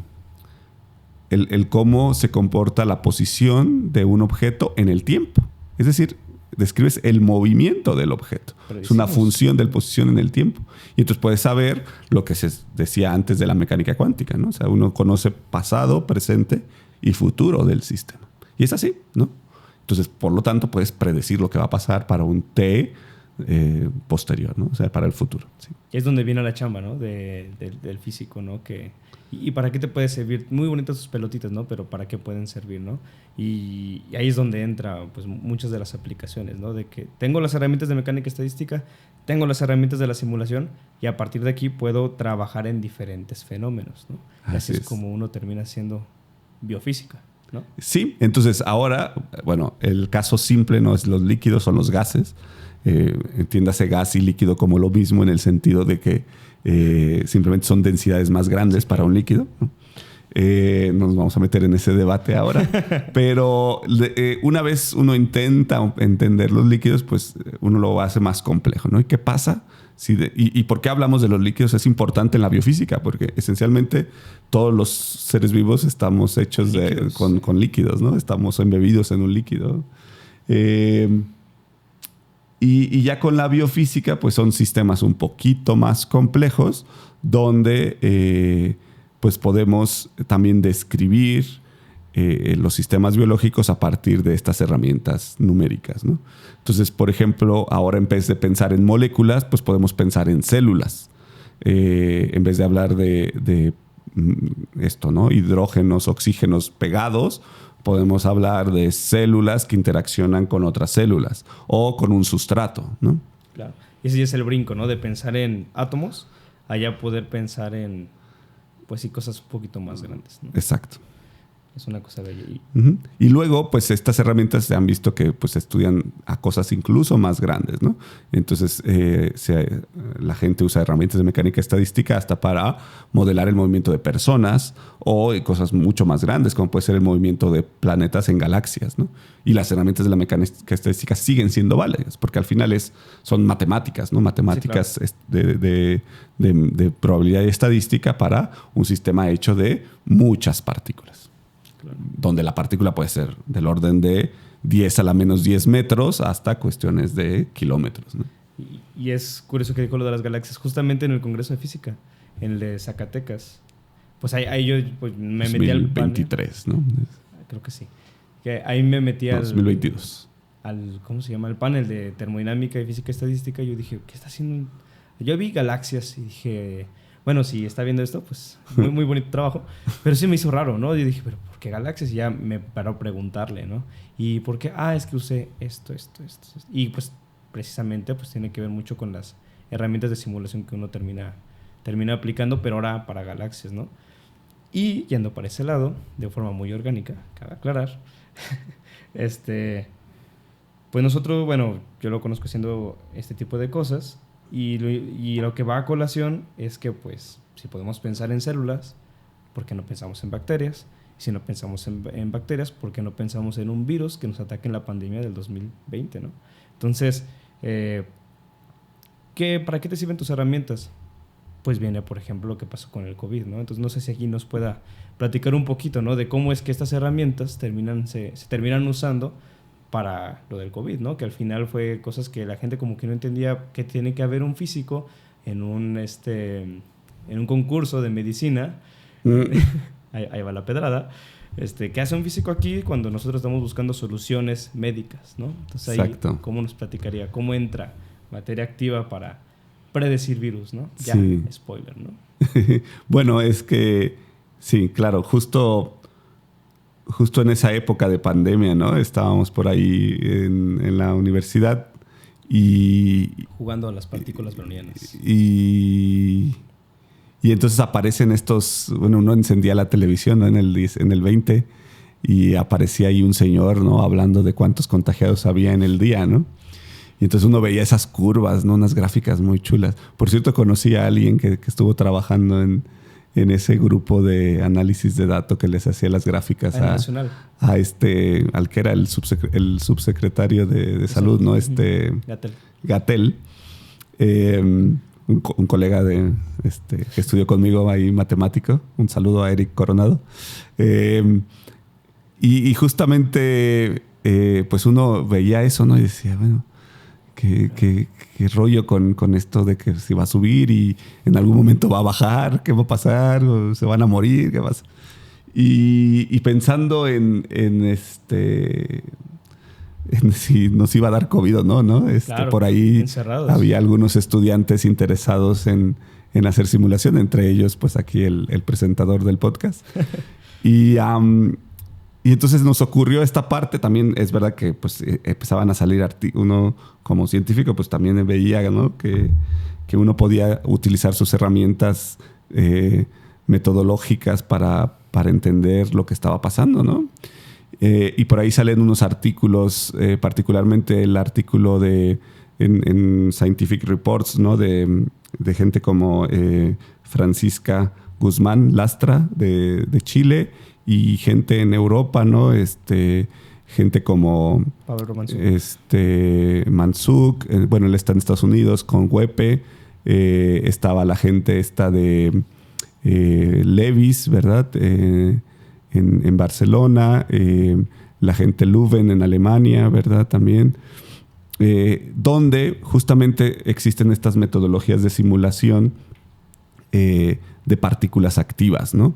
cómo se comporta la posición de un objeto en el tiempo. Es decir, describes el movimiento del objeto. Es una función de la posición en el tiempo. Y entonces puedes saber lo que se decía antes de la mecánica cuántica, ¿no? O sea, uno conoce pasado, presente y futuro del sistema. Y es así, ¿no? Entonces, por lo tanto, puedes predecir lo que va a pasar para un T posterior, ¿no? O sea, para el futuro. Sí. Y es donde viene la chamba, ¿no? Del físico, ¿no? ¿Y para qué te puede servir? Muy bonitas sus pelotitas, ¿no? Pero ¿para qué pueden servir, no? Y ahí es donde entra, pues, muchas de las aplicaciones, ¿no? De que tengo las herramientas de mecánica estadística, tengo las herramientas de la simulación y a partir de aquí puedo trabajar en diferentes fenómenos, ¿no? Así es como uno termina haciendo biofísica, ¿no? Sí, entonces ahora, bueno, el caso simple no es los líquidos, son los gases. Entiéndase gas y líquido como lo mismo en el sentido de que simplemente son densidades más grandes para un líquido, ¿no? No nos vamos a meter en ese debate ahora, pero una vez uno intenta entender los líquidos, pues uno lo hace más complejo, ¿no? ¿Y qué pasa? ¿Y por qué hablamos de los líquidos? Es importante en la biofísica, porque esencialmente todos los seres vivos estamos hechos con líquidos, ¿no? Estamos embebidos en un líquido. Y ya con la biofísica, pues son sistemas un poquito más complejos, donde pues podemos también describir los sistemas biológicos a partir de estas herramientas numéricas, ¿no? Entonces, por ejemplo, ahora en vez de pensar en moléculas, pues podemos pensar en células. En vez de hablar de esto, ¿no? Hidrógenos, oxígenos pegados, podemos hablar de células que interaccionan con otras células o con un sustrato, ¿no? Claro. Y ese ya es el brinco, ¿no? De pensar en átomos, allá poder pensar en, pues sí, cosas un poquito más grandes, ¿no? Exacto. Es una cosa bella. Y luego, pues estas herramientas se han visto que pues, estudian a cosas incluso más grandes, ¿no? Entonces, la gente usa herramientas de mecánica estadística hasta para modelar el movimiento de personas o cosas mucho más grandes, como puede ser el movimiento de planetas en galaxias, ¿no? Y las herramientas de la mecánica estadística siguen siendo válidas, porque al final son matemáticas, ¿no? Matemáticas, sí, claro, de probabilidad y estadística para un sistema hecho de muchas partículas. Donde la partícula puede ser del orden de 10 a la menos 10 metros hasta cuestiones de kilómetros, ¿no? Y es curioso que dijo lo de las galaxias justamente en el Congreso de Física, en el de Zacatecas. Pues ahí yo pues, me metí al panel. 2023, ¿no? Creo que sí. Que ahí me metí al 2022. ¿Cómo se llama? El panel de termodinámica y física estadística. Y yo dije, ¿qué está haciendo? Yo vi galaxias y dije, bueno, si está viendo esto, pues muy, muy bonito trabajo. Pero sí me hizo raro, ¿no? Yo dije, ¿pero por qué galaxias? Y ya me paró a preguntarle, ¿no? ¿Y por qué? Es que usé esto. Y pues precisamente pues tiene que ver mucho con las herramientas de simulación que uno termina aplicando, pero ahora para galaxias, ¿no? Y yendo para ese lado, de forma muy orgánica, cabe aclarar, pues nosotros, bueno, yo lo conozco haciendo este tipo de cosas y lo que va a colación es que, pues, si podemos pensar en células, ¿por qué no pensamos en bacterias? Si no pensamos en bacterias, ¿por qué no pensamos en un virus que nos ataque en la pandemia del 2020, ¿no? Entonces, ¿para qué te sirven tus herramientas? Pues viene, por ejemplo, lo que pasó con el COVID, ¿no? Entonces, no sé si aquí nos pueda platicar un poquito, ¿no? De cómo es que estas herramientas se terminan usando para lo del COVID, ¿no? Que al final fue cosas que la gente como que no entendía que tiene que haber un físico en un concurso de medicina. Ahí va la pedrada. ¿Qué hace un físico aquí cuando nosotros estamos buscando soluciones médicas, ¿no? Entonces ahí, exacto, ¿cómo nos platicaría? ¿Cómo entra materia activa para predecir virus, ¿no? Ya, sí. Spoiler, ¿no? Bueno, es que sí, claro, justo justo en esa época de pandemia, ¿no? Estábamos por ahí en la universidad y... Jugando a las partículas brownianas. Y entonces aparecen estos... Bueno, uno encendía la televisión, ¿no? en el 20 y aparecía ahí un señor, ¿no? Hablando de cuántos contagiados había en el día, ¿no? Y entonces uno veía esas curvas, ¿no? Unas gráficas muy chulas. Por cierto, conocí a alguien que estuvo trabajando en ese grupo de análisis de datos que les hacía las gráficas al que era el subsecretario de salud, ¿no? Gatell. Un colega que estudió conmigo ahí, matemático. Un saludo a Eric Coronado. Y justamente, pues uno veía eso, ¿no? Y decía, bueno, ¿qué rollo con esto de que se va a subir y en algún momento va a bajar? ¿Qué va a pasar? ¿O se van a morir? ¿Qué pasa? Y pensando en si nos iba a dar COVID o no, claro, por ahí encerrados. Había algunos estudiantes interesados en hacer simulación, entre ellos, pues aquí el presentador del podcast. Y entonces nos ocurrió esta parte. También es verdad que pues, empezaban a salir uno como científico, pues también veía, ¿no? que uno podía utilizar sus herramientas metodológicas para entender lo que estaba pasando, ¿no? Y por ahí salen unos artículos, particularmente el artículo en Scientific Reports, ¿no? de gente como Francisca Guzmán Lastra de Chile, y gente en Europa, ¿no? Gente como Pablo Mansuk. Mansuk, bueno, él está en Estados Unidos con Huepe. Estaba la gente esta de Levis, ¿verdad? En Barcelona. La gente Leuven en Alemania, ¿verdad? También. Donde justamente existen estas metodologías de simulación de partículas activas, ¿no?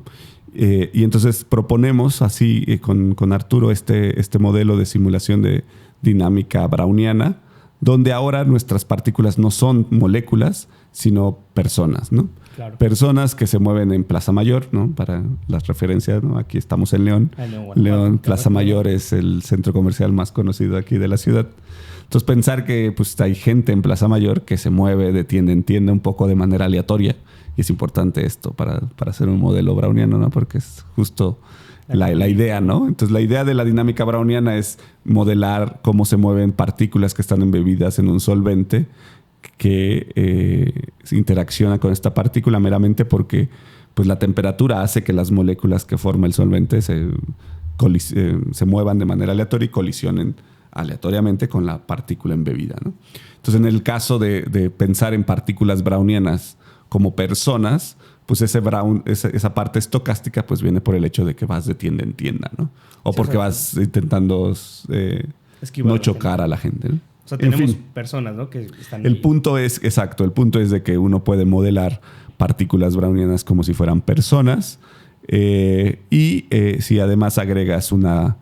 Y entonces proponemos así con Arturo este modelo de simulación de dinámica browniana, donde ahora nuestras partículas no son moléculas, sino personas, ¿no? Claro. Personas que se mueven en Plaza Mayor, ¿no? Para las referencias, ¿no? Aquí estamos en León. León, Plaza Mayor es el centro comercial más conocido aquí de la ciudad. Entonces pensar que pues, hay gente en Plaza Mayor que se mueve de tienda en tienda un poco de manera aleatoria. Y es importante esto para hacer un modelo browniano, ¿no? Porque es justo la idea, ¿no? Entonces, la idea de la dinámica browniana es modelar cómo se mueven partículas que están embebidas en un solvente que se interacciona con esta partícula meramente porque pues, la temperatura hace que las moléculas que forma el solvente se muevan de manera aleatoria y colisionen aleatoriamente con la partícula embebida, ¿no? Entonces, en el caso de pensar en partículas brownianas como personas, pues esa parte estocástica pues viene por el hecho de que vas de tienda en tienda, ¿no? O sí, porque vas intentando no chocar a la gente, ¿no? O sea, tenemos personas, ¿no? Que están el punto es de que uno puede modelar partículas brownianas como si fueran personas si además agregas una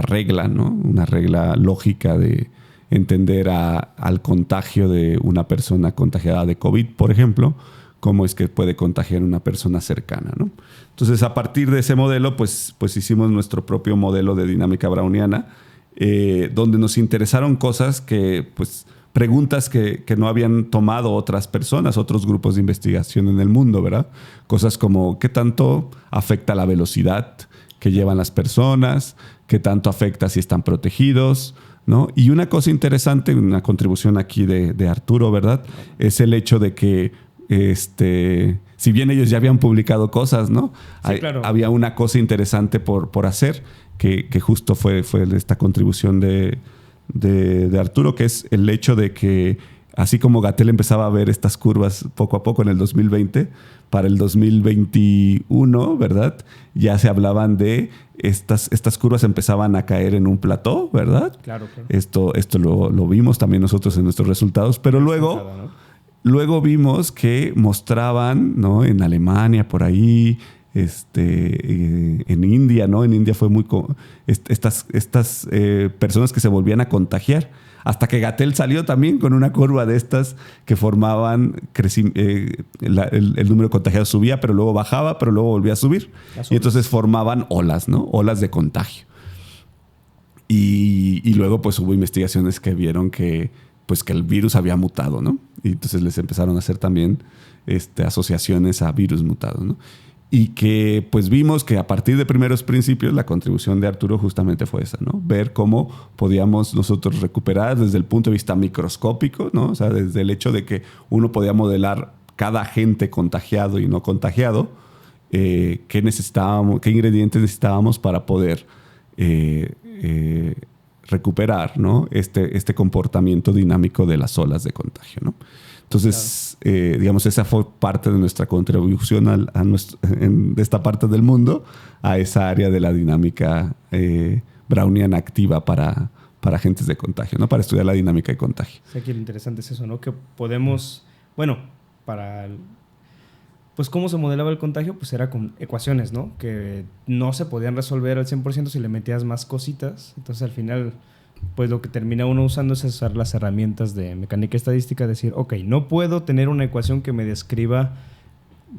regla, ¿no? Una regla lógica de entender al contagio de una persona contagiada de COVID, por ejemplo, cómo es que puede contagiar una persona cercana, ¿no? Entonces, a partir de ese modelo, pues hicimos nuestro propio modelo de dinámica browniana, donde nos interesaron cosas preguntas que no habían tomado otras personas, otros grupos de investigación en el mundo, ¿verdad? Cosas como, ¿qué tanto afecta la velocidad que llevan las personas? ¿Qué tanto afecta si están protegidos? ¿No? Y una cosa interesante, una contribución aquí de Arturo, ¿verdad? Es el hecho de que, si bien ellos ya habían publicado cosas, ¿no? Sí, claro. Había una cosa interesante por hacer, que justo fue esta contribución de Arturo, que es el hecho de que, así como Gatell empezaba a ver estas curvas poco a poco en el 2020, para el 2021, ¿verdad? Ya se hablaban de estas curvas empezaban a caer en un plató, ¿verdad? Claro. Esto lo vimos también nosotros en nuestros resultados, pero luego vimos que mostraban, ¿no? En Alemania, por ahí, en India, ¿no? En India fue muy... Estas personas que se volvían a contagiar. Hasta que Gatell salió también con una curva de estas que formaban... el número de contagiados subía, pero luego bajaba, pero luego volvía a subir. Y entonces formaban olas, ¿no? Olas de contagio. Y luego pues hubo investigaciones que vieron que el virus había mutado, ¿no? Y entonces les empezaron a hacer también asociaciones a virus mutados, ¿no? Y que pues vimos que a partir de primeros principios la contribución de Arturo justamente fue esa, ¿no? Ver cómo podíamos nosotros recuperar desde el punto de vista microscópico, ¿no? O sea, desde el hecho de que uno podía modelar cada agente contagiado y no contagiado, qué ingredientes necesitábamos para poder recuperar, ¿no? este comportamiento dinámico de las olas de contagio, ¿no? Entonces, claro. Digamos, esa fue parte de nuestra contribución de esta parte del mundo a esa área de la dinámica browniana activa para agentes de contagio, ¿no? Para estudiar la dinámica de contagio. O sea, que lo interesante es eso, ¿no? Que podemos, bueno, pues cómo se modelaba el contagio, pues era con ecuaciones, ¿no? Que no se podían resolver al 100% si le metías más cositas. Entonces, al final, pues lo que termina uno usando es usar las herramientas de mecánica estadística, decir, ok, no puedo tener una ecuación que me describa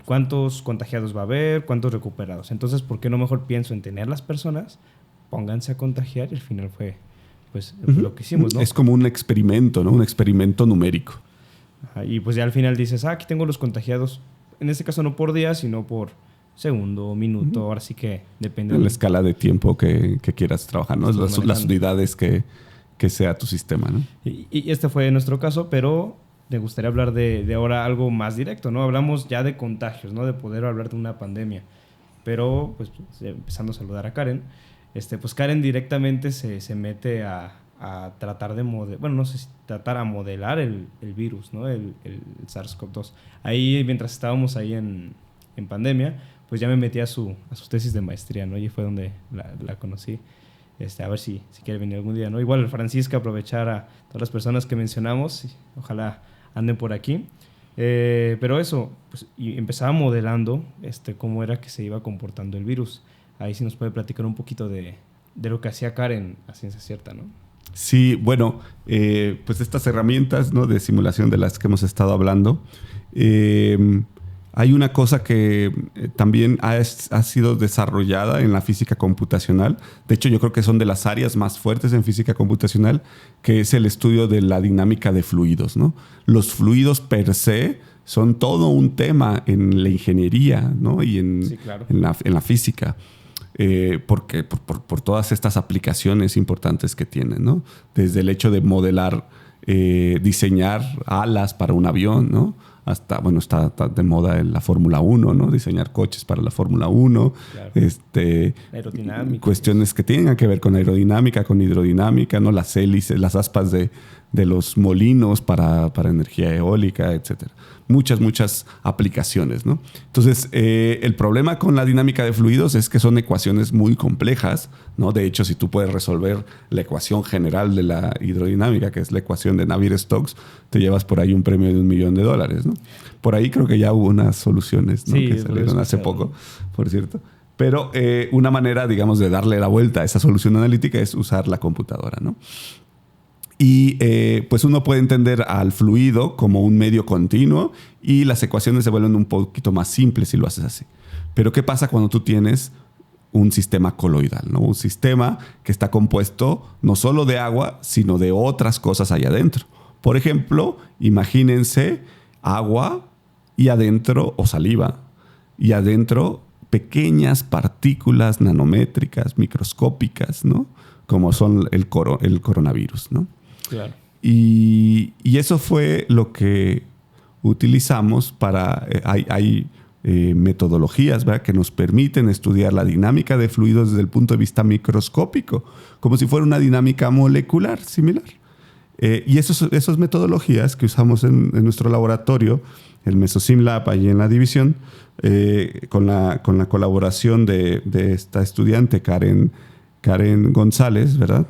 cuántos contagiados va a haber, cuántos recuperados. Entonces, ¿por qué no mejor pienso en tener las personas, pónganse a contagiar? Y al final fue, pues, lo que hicimos, ¿no? Es como un experimento, ¿no? Un experimento numérico. Ajá, y pues ya al final dices, aquí tengo los contagiados. En este caso no por día, sino por segundo, minuto. Ahora sí que depende. En la escala de tiempo que quieras trabajar, ¿no? Las unidades que sea tu sistema, ¿no? Y este fue nuestro caso, pero me gustaría hablar de ahora algo más directo, ¿no? Hablamos ya de contagios, ¿no? De poder hablar de una pandemia. Pero, pues, empezando a saludar a Karen, pues Karen directamente se mete a tratar de tratar a modelar el virus, ¿no? El SARS-CoV-2. Ahí, mientras estábamos ahí en pandemia, pues ya me metí a sus tesis de maestría, ¿no? Y fue donde la conocí. A ver si quiere venir algún día, ¿no? Igual Francisca, aprovechar a todas las personas que mencionamos, y ojalá anden por aquí. Pero eso, pues, y empezaba modelando cómo era que se iba comportando el virus. Ahí sí nos puede platicar un poquito de lo que hacía Karen a ciencia cierta, ¿no? Sí, bueno, pues estas herramientas, ¿no? De simulación de las que hemos estado hablando, hay una cosa que también ha sido desarrollada en la física computacional. De hecho, yo creo que son de las áreas más fuertes en física computacional, que es el estudio de la dinámica de fluidos, ¿no? Los fluidos per se son todo un tema en la ingeniería, ¿no? Y sí, claro. en la física. Porque por todas estas aplicaciones importantes que tienen, ¿no? Desde el hecho de modelar, diseñar alas para un avión, ¿no? Hasta, bueno, está de moda en la Fórmula 1, ¿no? Diseñar coches para la Fórmula 1. Claro. Aerodinámica. Cuestiones que tengan que ver con aerodinámica, con hidrodinámica, ¿no? Las hélices, las aspas de los molinos para energía eólica, etcétera. Muchas aplicaciones, ¿no? Entonces, el problema con la dinámica de fluidos es que son ecuaciones muy complejas, ¿no? De hecho, si tú puedes resolver la ecuación general de la hidrodinámica, que es la ecuación de Navier-Stokes, te llevas por ahí un premio de $1 millón, ¿no? Por ahí creo que ya hubo unas soluciones, ¿no? Sí, que salieron hace poco, por cierto. Pero una manera, digamos, de darle la vuelta a esa solución analítica es usar la computadora, ¿no? Y pues uno puede entender al fluido como un medio continuo y las ecuaciones se vuelven un poquito más simples si lo haces así. Pero ¿qué pasa cuando tú tienes un sistema coloidal, ¿no? Un sistema que está compuesto no solo de agua, sino de otras cosas allá adentro. Por ejemplo, imagínense agua y adentro, o saliva, y adentro pequeñas partículas nanométricas, microscópicas, ¿no? Como son el coronavirus, ¿no? Claro. Y eso fue lo que utilizamos para... Hay metodologías, ¿verdad?, que nos permiten estudiar la dinámica de fluidos desde el punto de vista microscópico, como si fuera una dinámica molecular similar. Y esas metodologías que usamos en nuestro laboratorio, el MesoSimLab, allí en la división, con la colaboración de esta estudiante, Karen González, ¿verdad?,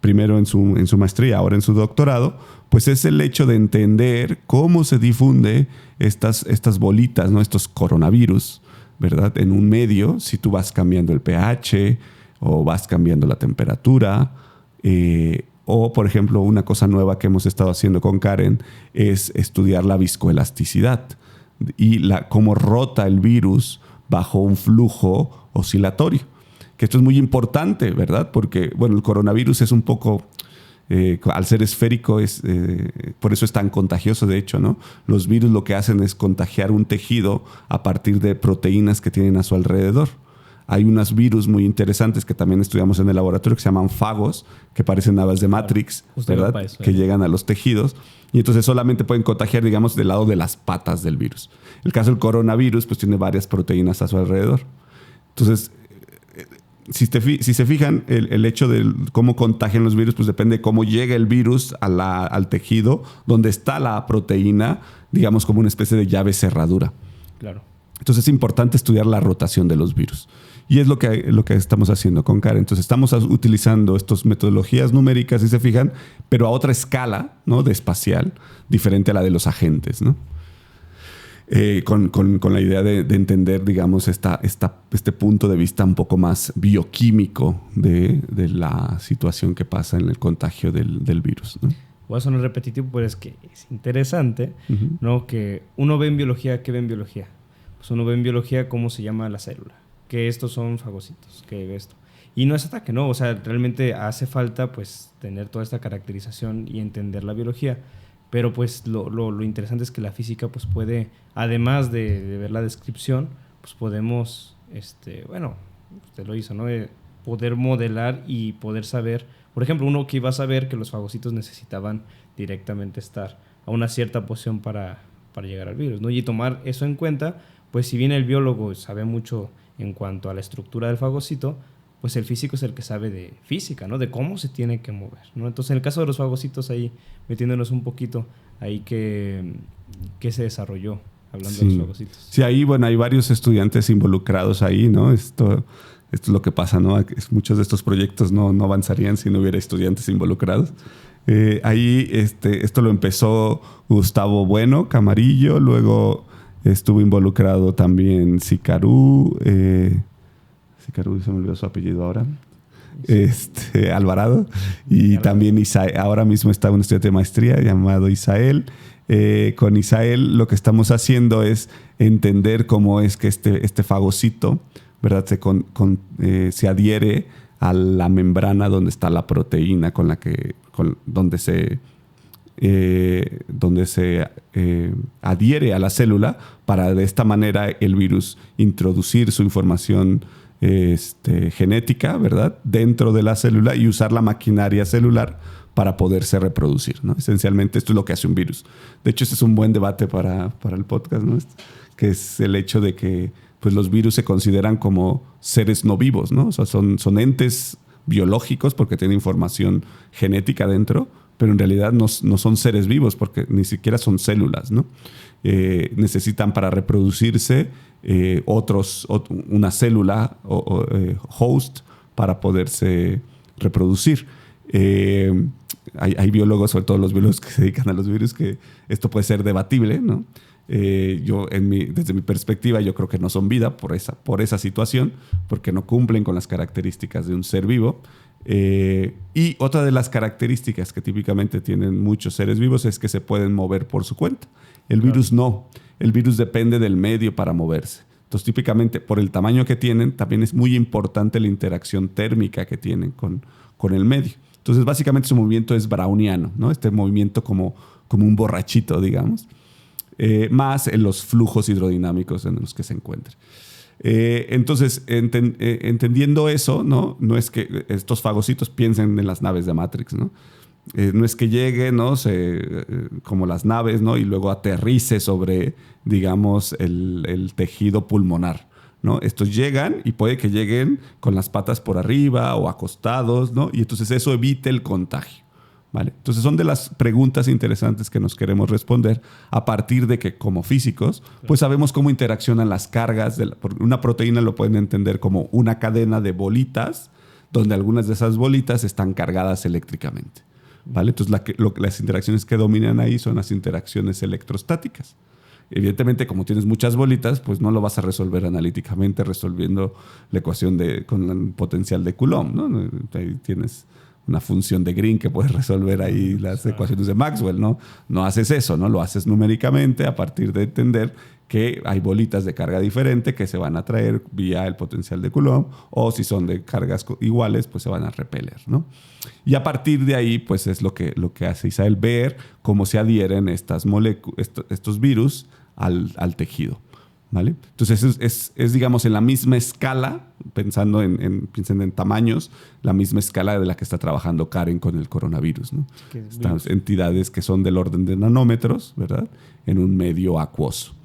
primero en su maestría, ahora en su doctorado, pues es el hecho de entender cómo se difunde estas bolitas, ¿no? Estos coronavirus ¿verdad? En un medio, si tú vas cambiando el pH o vas cambiando la temperatura, o, por ejemplo, una cosa nueva que hemos estado haciendo con Karen es estudiar la viscoelasticidad y cómo rota el virus bajo un flujo oscilatorio. Que esto es muy importante, ¿verdad? Porque, bueno, el coronavirus es un poco, al ser esférico, por eso es tan contagioso, de hecho, ¿no? Los virus lo que hacen es contagiar un tejido a partir de proteínas que tienen a su alrededor. Hay unos virus muy interesantes que también estudiamos en el laboratorio que se llaman fagos, que parecen naves de Matrix, claro, ¿verdad? Eso, que llegan a los tejidos y entonces solamente pueden contagiar, digamos, del lado de las patas del virus. El caso del coronavirus, pues tiene varias proteínas a su alrededor. Entonces, si se fijan, el hecho de cómo contagian los virus, pues depende de cómo llega el virus al tejido donde está la proteína, digamos, como una especie de llave cerradura. Claro. Entonces es importante estudiar la rotación de los virus. Y es lo que estamos haciendo con Karen. Entonces estamos utilizando estas metodologías numéricas, si se fijan, pero a otra escala, ¿no? De espacial, diferente a la de los agentes, ¿no? Con la idea de entender, digamos, este punto de vista un poco más bioquímico de la situación que pasa en el contagio del virus, ¿no? Voy a sonar repetitivo, pero es que es interesante, ¿no? Que uno ve en biología, ¿qué ve en biología? Pues uno ve en biología cómo se llama la célula, que estos son fagocitos, que esto. Y no es ataque, ¿no? O sea, realmente hace falta pues tener toda esta caracterización y entender la biología. Pero pues lo interesante es que la física pues puede, además de ver la descripción, pues podemos, bueno, usted lo hizo, ¿no? Poder modelar y poder saber, por ejemplo, uno que iba a saber que los fagocitos necesitaban directamente estar a una cierta posición para llegar al virus, ¿no? Y tomar eso en cuenta, pues si bien el biólogo sabe mucho en cuanto a la estructura del fagocito, pues el físico es el que sabe de física, ¿no? De cómo se tiene que mover, ¿no? Entonces, en el caso de los fagocitos, ahí metiéndonos un poquito, ahí que se desarrolló, hablando de los fagocitos. Sí, ahí, bueno, hay varios estudiantes involucrados ahí, ¿no? Esto es lo que pasa, ¿no? Muchos de estos proyectos no avanzarían si no hubiera estudiantes involucrados. Ahí, esto lo empezó Gustavo Bueno, Camarillo, luego estuvo involucrado también Sicarú, se me olvidó su apellido ahora, Alvarado, y también Isael. Ahora mismo está un estudiante de maestría llamado Isael. Con Isael lo que estamos haciendo es entender cómo es que este fagocito, ¿verdad? Se adhiere a la membrana donde está la proteína donde se adhiere a la célula para de esta manera el virus introducir su información genética, ¿verdad? Dentro de la célula y usar la maquinaria celular para poderse reproducir, ¿no? Esencialmente esto es lo que hace un virus. De hecho, este es un buen debate para el podcast, ¿no? Que es el hecho de que pues, los virus se consideran como seres no vivos, ¿no? O sea, son entes biológicos porque tienen información genética dentro, pero en realidad no son seres vivos porque ni siquiera son células, ¿no? Necesitan para reproducirse una célula o host para poderse reproducir. Hay biólogos, sobre todo los biólogos que se dedican a los virus, que esto puede ser debatible, ¿no? Desde mi perspectiva, yo creo que no son vida por esa situación, porque no cumplen con las características de un ser vivo. Y otra de las características que típicamente tienen muchos seres vivos es que se pueden mover por su cuenta. El virus no. El virus depende del medio para moverse. Entonces, típicamente, por el tamaño que tienen, también es muy importante la interacción térmica que tienen con el medio. Entonces, básicamente su movimiento es browniano, ¿no? Este movimiento como un borrachito, digamos. Más en los flujos hidrodinámicos en los que se encuentran. Entonces, entendiendo eso, ¿no? No es que estos fagocitos piensen en las naves de Matrix, ¿no? No es que llegue, ¿no? Como las naves, ¿no? Y luego aterrice sobre, digamos, el tejido pulmonar, ¿no? Estos llegan y puede que lleguen con las patas por arriba o acostados, ¿no? Y entonces eso evite el contagio, ¿vale? Entonces son de las preguntas interesantes que nos queremos responder a partir de que como físicos pues sabemos cómo interaccionan las cargas. Una proteína lo pueden entender como una cadena de bolitas donde algunas de esas bolitas están cargadas eléctricamente, ¿vale? Entonces las interacciones que dominan ahí son las interacciones electrostáticas. Evidentemente, como tienes muchas bolitas, pues no lo vas a resolver analíticamente resolviendo la ecuación con el potencial de Coulomb, ¿no? Ahí tienes una función de Green que puedes resolver ahí las ecuaciones de Maxwell, ¿no? No haces eso, ¿no? Lo haces numéricamente a partir de entender que hay bolitas de carga diferente que se van a atraer vía el potencial de Coulomb, o si son de cargas iguales, pues se van a repeler, ¿no? Y a partir de ahí, pues es lo que hace Isael, ver cómo se adhieren estos virus al tejido, ¿vale? Entonces es, digamos, en la misma escala, piensen en tamaños, la misma escala de la que está trabajando Karen con el coronavirus, ¿no? Estas entidades que son del orden de nanómetros, ¿verdad? En un medio acuoso.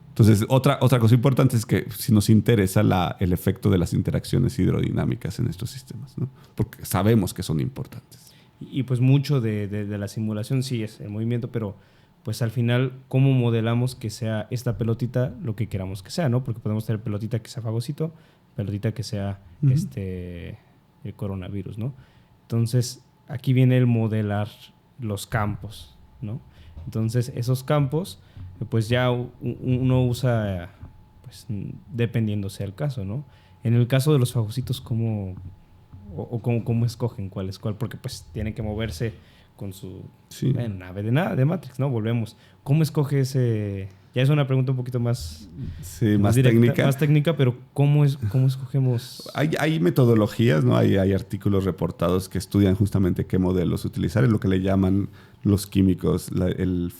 Entonces, otra cosa importante es que si nos interesa el efecto de las interacciones hidrodinámicas en estos sistemas, ¿no? Porque sabemos que son importantes. Y pues mucho de la simulación sí es el movimiento, pero pues al final, ¿cómo modelamos que sea esta pelotita lo que queramos que sea, ¿no? Porque podemos tener pelotita que sea fagocito, pelotita que sea el coronavirus, ¿no? Entonces, aquí viene el modelar los campos, ¿no? Entonces, esos campos, pues ya uno usa, pues, dependiendo sea el caso, ¿no? En el caso de los fagocitos, ¿cómo escogen cuál es cuál? Porque pues tienen que moverse con su nave de Matrix, ¿no? Volvemos. ¿Cómo escoge ese? Ya es una pregunta un poquito más, más técnica. Más técnica, pero ¿cómo escogemos? Hay metodologías, ¿no? Hay artículos reportados que estudian justamente qué modelos utilizar, es lo que le llaman los químicos el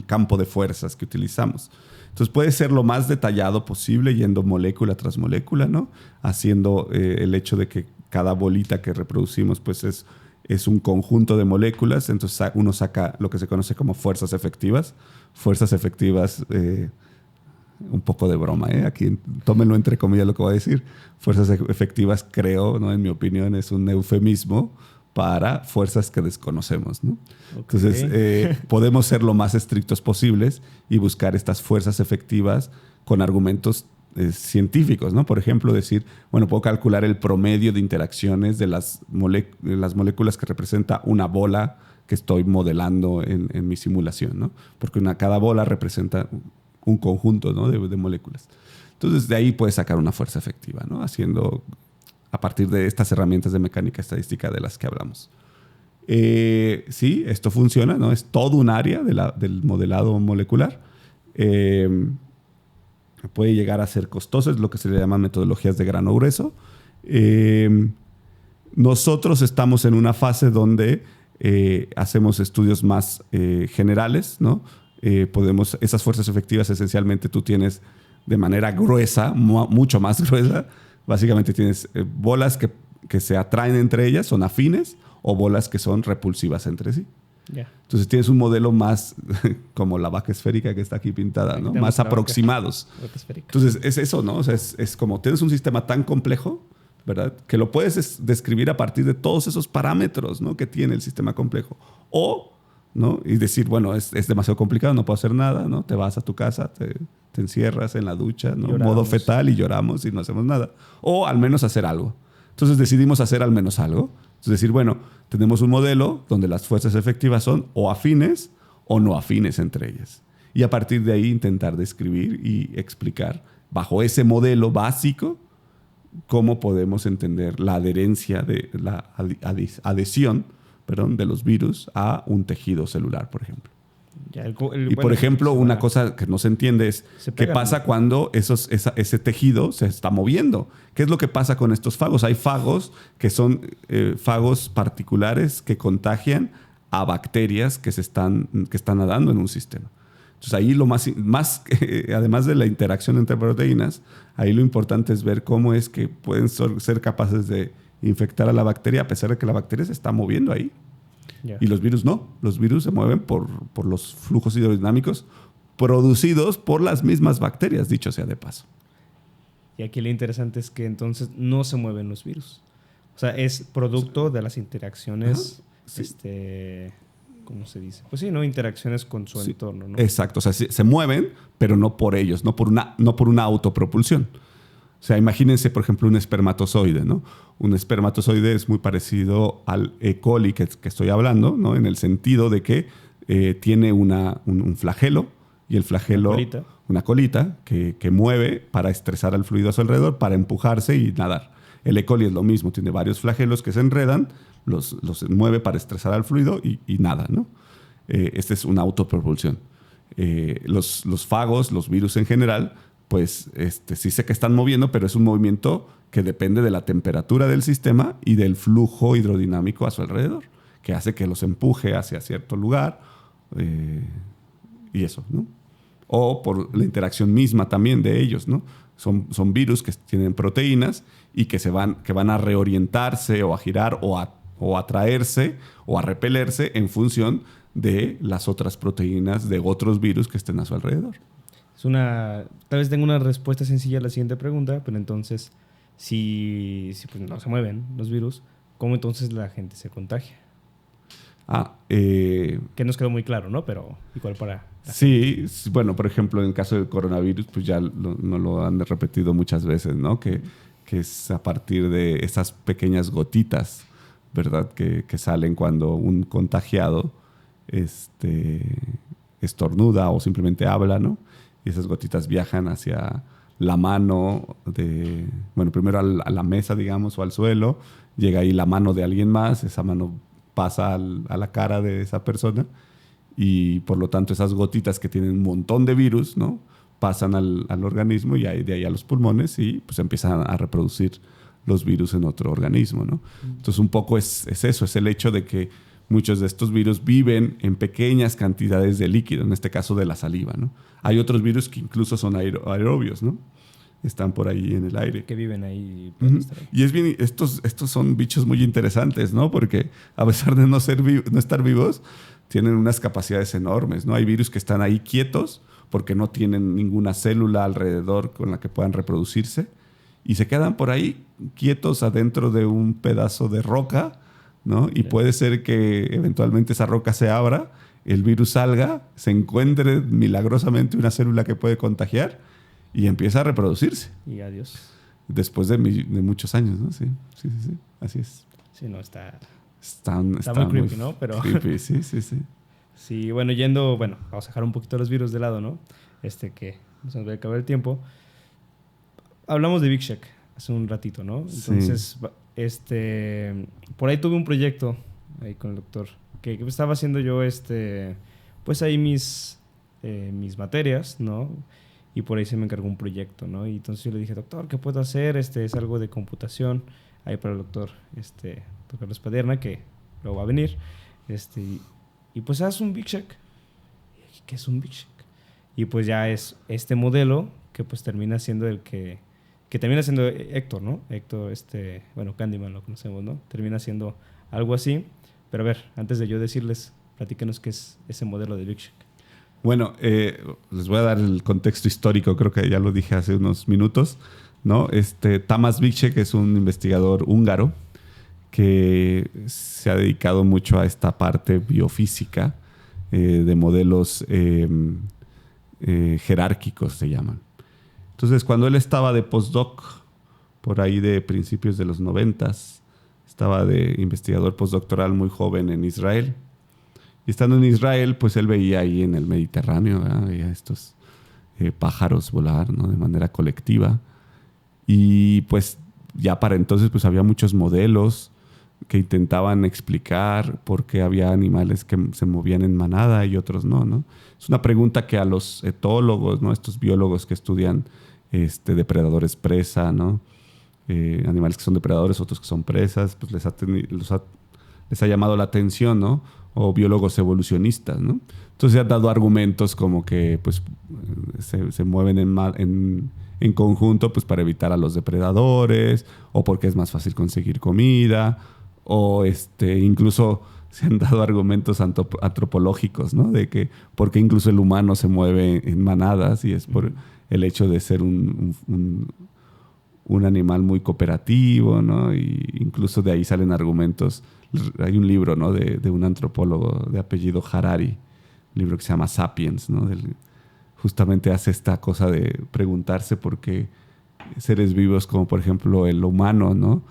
campo de fuerzas que utilizamos. Entonces puede ser lo más detallado posible, yendo molécula tras molécula, ¿no? Haciendo el hecho de que cada bolita que reproducimos pues es un conjunto de moléculas. Entonces uno saca lo que se conoce como fuerzas efectivas. Fuerzas efectivas, un poco de broma, aquí tómenlo entre comillas lo que voy a decir. Fuerzas efectivas, creo, ¿no? En mi opinión, es un eufemismo para fuerzas que desconocemos, ¿no? Okay. Entonces, podemos ser lo más estrictos posibles y buscar estas fuerzas efectivas con argumentos científicos, ¿no? Por ejemplo, decir, bueno, puedo calcular el promedio de interacciones de las moléculas que representa una bola que estoy modelando en mi simulación, ¿no? Porque cada bola representa un conjunto, ¿no? de moléculas. Entonces, de ahí puedes sacar una fuerza efectiva, ¿no? Haciendo a partir de estas herramientas de mecánica estadística de las que hablamos. Sí, esto funciona, ¿no? Es todo un área del modelado molecular. Puede llegar a ser costoso, es lo que se le llaman metodologías de grano grueso. Nosotros estamos en una fase donde hacemos estudios más generales, ¿no? Esas fuerzas efectivas esencialmente tú tienes de manera gruesa, mucho más gruesa. Básicamente tienes bolas que se atraen entre ellas, son afines, o bolas que son repulsivas entre sí. Yeah. Entonces tienes un modelo más como la vaca esférica que está aquí pintada, ¿no? Más aproximados. Entonces es eso, ¿no? O sea, es como tienes un sistema tan complejo, ¿verdad? Que lo puedes describir a partir de todos esos parámetros, ¿no? Que tiene el sistema complejo. O, ¿no? Y decir, bueno, es demasiado complicado, no puedo hacer nada, ¿no? Te vas a tu casa, te encierras en la ducha, ¿no? Modo fetal, y lloramos y no hacemos nada. O al menos hacer algo. Entonces decidimos hacer al menos algo. Es decir, bueno, tenemos un modelo donde las fuerzas efectivas son o afines o no afines entre ellas. Y a partir de ahí intentar describir y explicar bajo ese modelo básico cómo podemos entender la adherencia de la adhesión, de los virus a un tejido celular, por ejemplo. Por ejemplo, una cosa que no se entiende es qué pasa cuando ese tejido se está moviendo. ¿Qué es lo que pasa con estos fagos? Hay fagos que son fagos particulares que contagian a bacterias que están nadando en un sistema. Entonces ahí lo más además de la interacción entre proteínas, ahí lo importante es ver cómo es que pueden ser capaces de infectar a la bacteria a pesar de que la bacteria se está moviendo ahí. Yeah. Y los virus no. Los virus se mueven por los flujos hidrodinámicos producidos por las mismas bacterias, dicho sea de paso. Y aquí lo interesante es que entonces no se mueven los virus. O sea, es producto de las interacciones, sí. ¿Cómo se dice? Pues sí, ¿no? Interacciones con su entorno, ¿no? Exacto. O sea, se mueven, pero no por ellos, no por una autopropulsión. O sea, imagínense, por ejemplo, un espermatozoide, ¿no? Un espermatozoide es muy parecido al E. coli que estoy hablando, ¿no? En el sentido de que tiene un flagelo y el flagelo, una colita que mueve para estresar al fluido a su alrededor, para empujarse y nadar. El E. coli es lo mismo, tiene varios flagelos que se enredan, los mueve para estresar al fluido y nada, ¿no? Esta es una autopropulsión. Los fagos, los virus en general, pues sí sé que están moviendo, pero es un movimiento que depende de la temperatura del sistema y del flujo hidrodinámico a su alrededor, que hace que los empuje hacia cierto lugar y eso, ¿no? O por la interacción misma también de ellos, ¿no? Son virus que tienen proteínas y que van a reorientarse o a girar o a atraerse o a repelerse en función de las otras proteínas de otros virus que estén a su alrededor. Tal vez tenga una respuesta sencilla a la siguiente pregunta, pero entonces, si pues no se mueven los virus, ¿cómo entonces la gente se contagia? Que nos quedó muy claro, ¿no? Pero igual para... Sí, bueno, por ejemplo, en el caso del coronavirus, pues ya no lo han repetido muchas veces, ¿no? Que es a partir de esas pequeñas gotitas, ¿verdad? Que salen cuando un contagiado estornuda o simplemente habla, ¿no? Y esas gotitas viajan hacia la mano primero a la mesa, digamos, o al suelo. Llega ahí la mano de alguien más, esa mano pasa a la cara de esa persona y por lo tanto esas gotitas que tienen un montón de virus, ¿no? Pasan al organismo y de ahí a los pulmones y pues empiezan a reproducir los virus en otro organismo, ¿no? Entonces un poco es eso, es el hecho de que muchos de estos virus viven en pequeñas cantidades de líquido, en este caso de la saliva, ¿no? Hay otros virus que incluso son aerobios, ¿no? Están por ahí en el aire. Que viven ahí. Y es bien, estos son bichos muy interesantes, ¿no? Porque a pesar de no estar vivos, tienen unas capacidades enormes, ¿no? Hay virus que están ahí quietos porque no tienen ninguna célula alrededor con la que puedan reproducirse y se quedan por ahí quietos adentro de un pedazo de roca, ¿no? Y puede ser que eventualmente esa roca se abra, el virus salga, se encuentre milagrosamente una célula que puede contagiar y empieza a reproducirse. Y adiós. Después de muchos años, ¿no? Sí, así es. Sí, no, está muy creepy, ¿no? Pero creepy, sí. Sí, bueno, vamos a dejar un poquito los virus de lado, ¿no? Que se nos va a acabar el tiempo. Hablamos de Big Shek hace un ratito, ¿no? Entonces, por ahí tuve un proyecto ahí con el doctor que estaba haciendo yo, pues ahí mis materias, ¿no? Y por ahí se me encargó un proyecto, ¿no? Y entonces yo le dije, doctor, ¿qué puedo hacer? Es algo de computación ahí para el doctor, doctor Carlos Padierna, que luego va a venir. Y pues haz un Big Shek. ¿Qué es un Big Shek? Y pues ya es este modelo que pues termina siendo el que termina siendo Héctor, ¿no? Héctor, Candyman lo conocemos, ¿no? Termina siendo algo así. Pero a ver, antes de yo decirles, platíquenos qué es ese modelo de Big Shek. Bueno, les voy a dar el contexto histórico, creo que ya lo dije hace unos minutos, ¿no? Tamás Big Shek es un investigador húngaro que se ha dedicado mucho a esta parte biofísica de modelos jerárquicos, se llaman. Entonces, cuando él estaba de postdoc, por ahí de principios de los 90s, estaba de investigador postdoctoral muy joven en Israel. Y estando en Israel, pues él veía ahí en el Mediterráneo, ¿verdad? Veía estos pájaros volar, ¿no? De manera colectiva. Y pues ya para entonces pues había muchos modelos que intentaban explicar por qué había animales que se movían en manada y otros no, ¿no? Es una pregunta que a los etólogos, ¿no? Estos biólogos que estudian depredadores presa, ¿no? Animales que son depredadores, otros que son presas, pues les ha llamado la atención, ¿no? O biólogos evolucionistas, ¿no? Entonces se han dado argumentos como que pues, se mueven en conjunto pues, para evitar a los depredadores o porque es más fácil conseguir comida o incluso se han dado argumentos antropológicos, ¿no? De que porque incluso el humano se mueve en manadas y es por el hecho de ser un animal muy cooperativo, ¿no? Y incluso de ahí salen argumentos. Hay un libro, ¿no? de un antropólogo de apellido Harari, un libro que se llama Sapiens, ¿no? Justamente hace esta cosa de preguntarse por qué seres vivos como por ejemplo el humano, ¿no?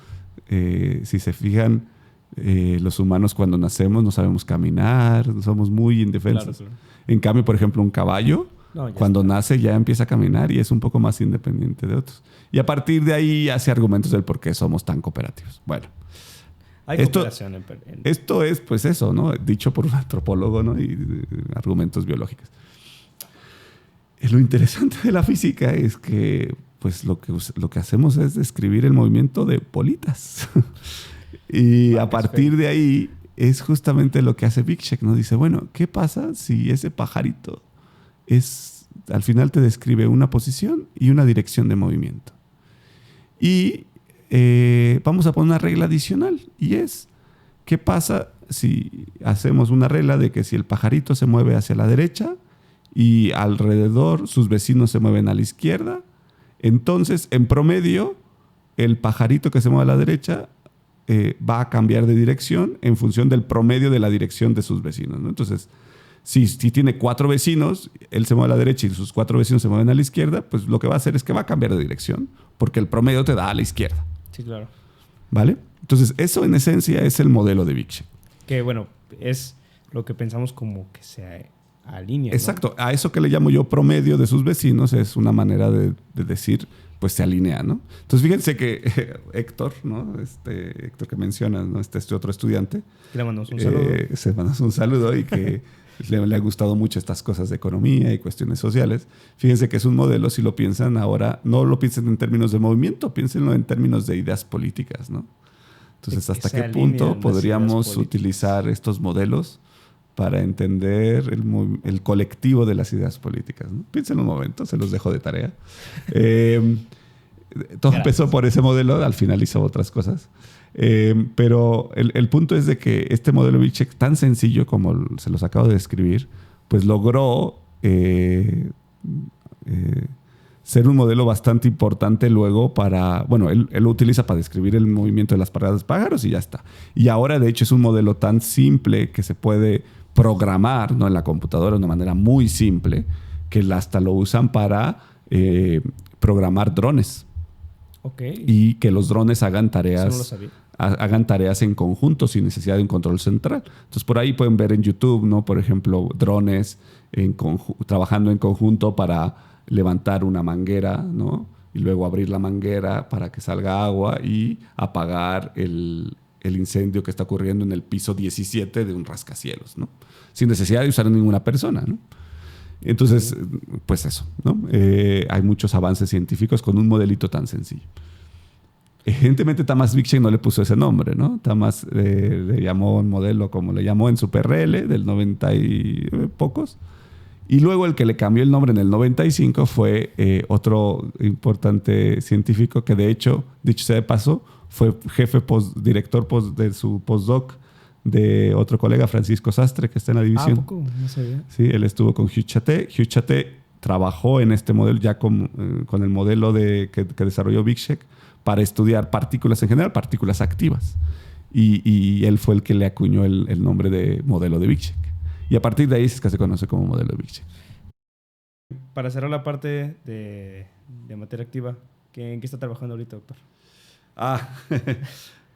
Si se fijan, los humanos cuando nacemos no sabemos caminar, somos muy indefensos. Claro. En cambio, por ejemplo, un caballo No, Cuando nace ya empieza a caminar y es un poco más independiente de otros. Y a partir de ahí hace argumentos del por qué somos tan cooperativos. Bueno. Hay cooperación Esto es, pues eso, ¿no? Dicho por un antropólogo, ¿no? Y argumentos biológicos. Lo interesante de la física es que, pues, lo que hacemos es describir el movimiento de bolitas. Y a partir de ahí es justamente lo que hace Vícek, ¿no? Dice, bueno, ¿qué pasa si ese pajarito al final te describe una posición y una dirección de movimiento? Y vamos a poner una regla adicional y es, ¿qué pasa si hacemos una regla de que si el pajarito se mueve hacia la derecha y alrededor sus vecinos se mueven a la izquierda, entonces en promedio el pajarito que se mueve a la derecha va a cambiar de dirección en función del promedio de la dirección de sus vecinos, ¿no? Entonces, si tiene 4 vecinos, él se mueve a la derecha y sus 4 vecinos se mueven a la izquierda, pues lo que va a hacer es que va a cambiar de dirección, porque el promedio te da a la izquierda. Sí, claro. ¿Vale? Entonces, eso en esencia es el modelo de Vícek. Que bueno, es lo que pensamos como que se alinea. Exacto. ¿No? A eso que le llamo yo promedio de sus vecinos es una manera de decir, pues se alinea, ¿no? Entonces, fíjense que Héctor, ¿no? Héctor que mencionas, ¿no? Este otro estudiante. Le mandamos un saludo. Se mandamos un saludo y que le ha gustado mucho estas cosas de economía y cuestiones sociales. Fíjense que es un modelo, si lo piensan ahora, no lo piensen en términos de movimiento, piénsenlo en términos de ideas políticas, ¿no? Entonces, ¿hasta qué punto podríamos utilizar estos modelos para entender el colectivo de las ideas políticas, ¿no? Piensen un momento, se los dejo de tarea. Todo empezó por ese modelo, al final hizo otras cosas. Pero el punto es de que este modelo Vícek, tan sencillo como se los acabo de describir, pues logró ser un modelo bastante importante luego para... Bueno, él lo utiliza para describir el movimiento de las paradas de pájaros y ya está. Y ahora, de hecho, es un modelo tan simple que se puede programar, ¿no? En la computadora de una manera muy simple, que hasta lo usan para programar drones. Okay. Y que los drones hagan tareas... Eso no lo sabía. Hagan tareas en conjunto sin necesidad de un control central. Entonces, por ahí pueden ver en YouTube, ¿no? Por ejemplo, drones trabajando en conjunto para levantar una manguera, ¿no? Y luego abrir la manguera para que salga agua y apagar el incendio que está ocurriendo en el piso 17 de un rascacielos, ¿no? Sin necesidad de usar a ninguna persona, ¿no? Entonces, pues eso, ¿no? Hay muchos avances científicos con un modelito tan sencillo. Evidentemente Tamás Vícek no le puso ese nombre, ¿no? Tamás le llamó un modelo como le llamó en su PRL del 90 y pocos. Y luego el que le cambió el nombre en el 95 fue otro importante científico que de hecho, dicho sea de paso, fue director de su postdoc de otro colega, Francisco Sastre, que está en la división. ¿A poco? No sabía. Sí, él estuvo con Hugh Chaté. Hugh Chaté trabajó en este modelo ya con el modelo que desarrolló Vícek para estudiar partículas en general, partículas activas. Y él fue el que le acuñó el nombre de modelo de Vícek. Y a partir de ahí es que se conoce como modelo de Vícek. Para cerrar la parte de materia activa, ¿en qué está trabajando ahorita, doctor?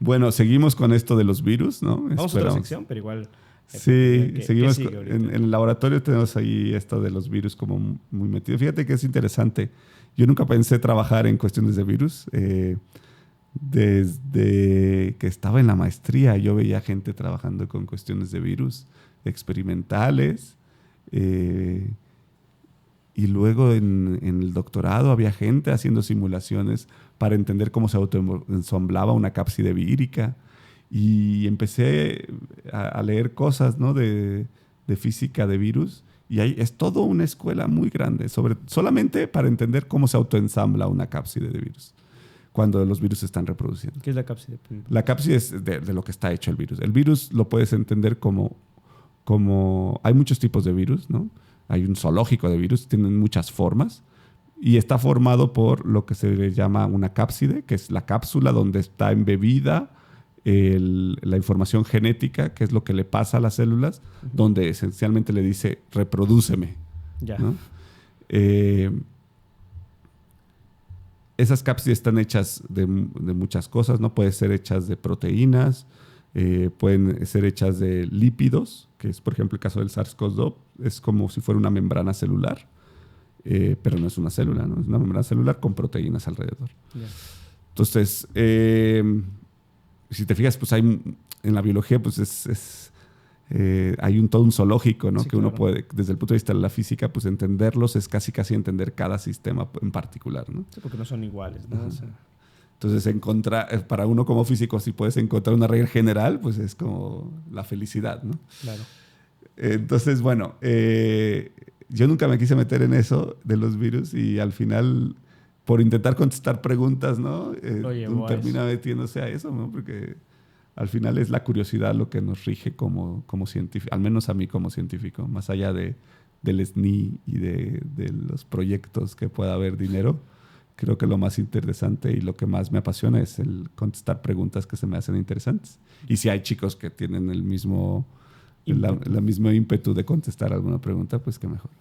Bueno, seguimos con esto de los virus, ¿no? Vamos a otra sección, pero igual... Sí, seguimos. En el laboratorio tenemos ahí esto de los virus como muy metido. Fíjate que es interesante. Yo nunca pensé trabajar en cuestiones de virus. Desde que estaba en la maestría yo veía gente trabajando con cuestiones de virus experimentales. Y luego en el doctorado había gente haciendo simulaciones para entender cómo se autoensamblaba una cápside vírica. Y empecé a leer cosas, ¿no? de física de virus. Y ahí es toda una escuela muy grande, solamente para entender cómo se autoensambla una cápside de virus cuando los virus se están reproduciendo. ¿Qué es la cápside? La cápside es de lo que está hecho el virus. El virus lo puedes entender como hay muchos tipos de virus, ¿no? Hay un zoológico de virus, tienen muchas formas. Y está formado por lo que se le llama una cápside, que es la cápsula donde está embebida la información genética, que es lo que le pasa a las células, donde esencialmente le dice, reprodúceme. Ya. ¿No? Esas cápsides están hechas de muchas cosas, ¿no? Pueden ser hechas de proteínas, pueden ser hechas de lípidos, que es, por ejemplo, el caso del SARS-CoV-2, es como si fuera una membrana celular. pero no es una célula, ¿no? Es una membrana celular con proteínas alrededor. Yeah. Entonces, si te fijas, pues en la biología pues hay todo un zoológico, ¿no? Sí, que uno claro. puede, desde el punto de vista de la física, pues entenderlos es casi entender cada sistema en particular, ¿no? Sí, porque no son iguales, ¿no? O sea, Entonces, para uno como físico, si puedes encontrar una regla general, pues es como la felicidad, ¿no? claro. Entonces, bueno, yo nunca me quise meter en eso de los virus y al final, por intentar contestar preguntas, ¿no? Lo llevó Uno a termina metiéndose a eso, ¿no? Porque al final es la curiosidad lo que nos rige como científico, al menos a mí como científico, más allá del SNI y de los proyectos que pueda haber dinero. Creo que lo más interesante y lo que más me apasiona es el contestar preguntas que se me hacen interesantes. Y si hay chicos que tienen el mismo ímpetu de contestar alguna pregunta, pues qué mejor.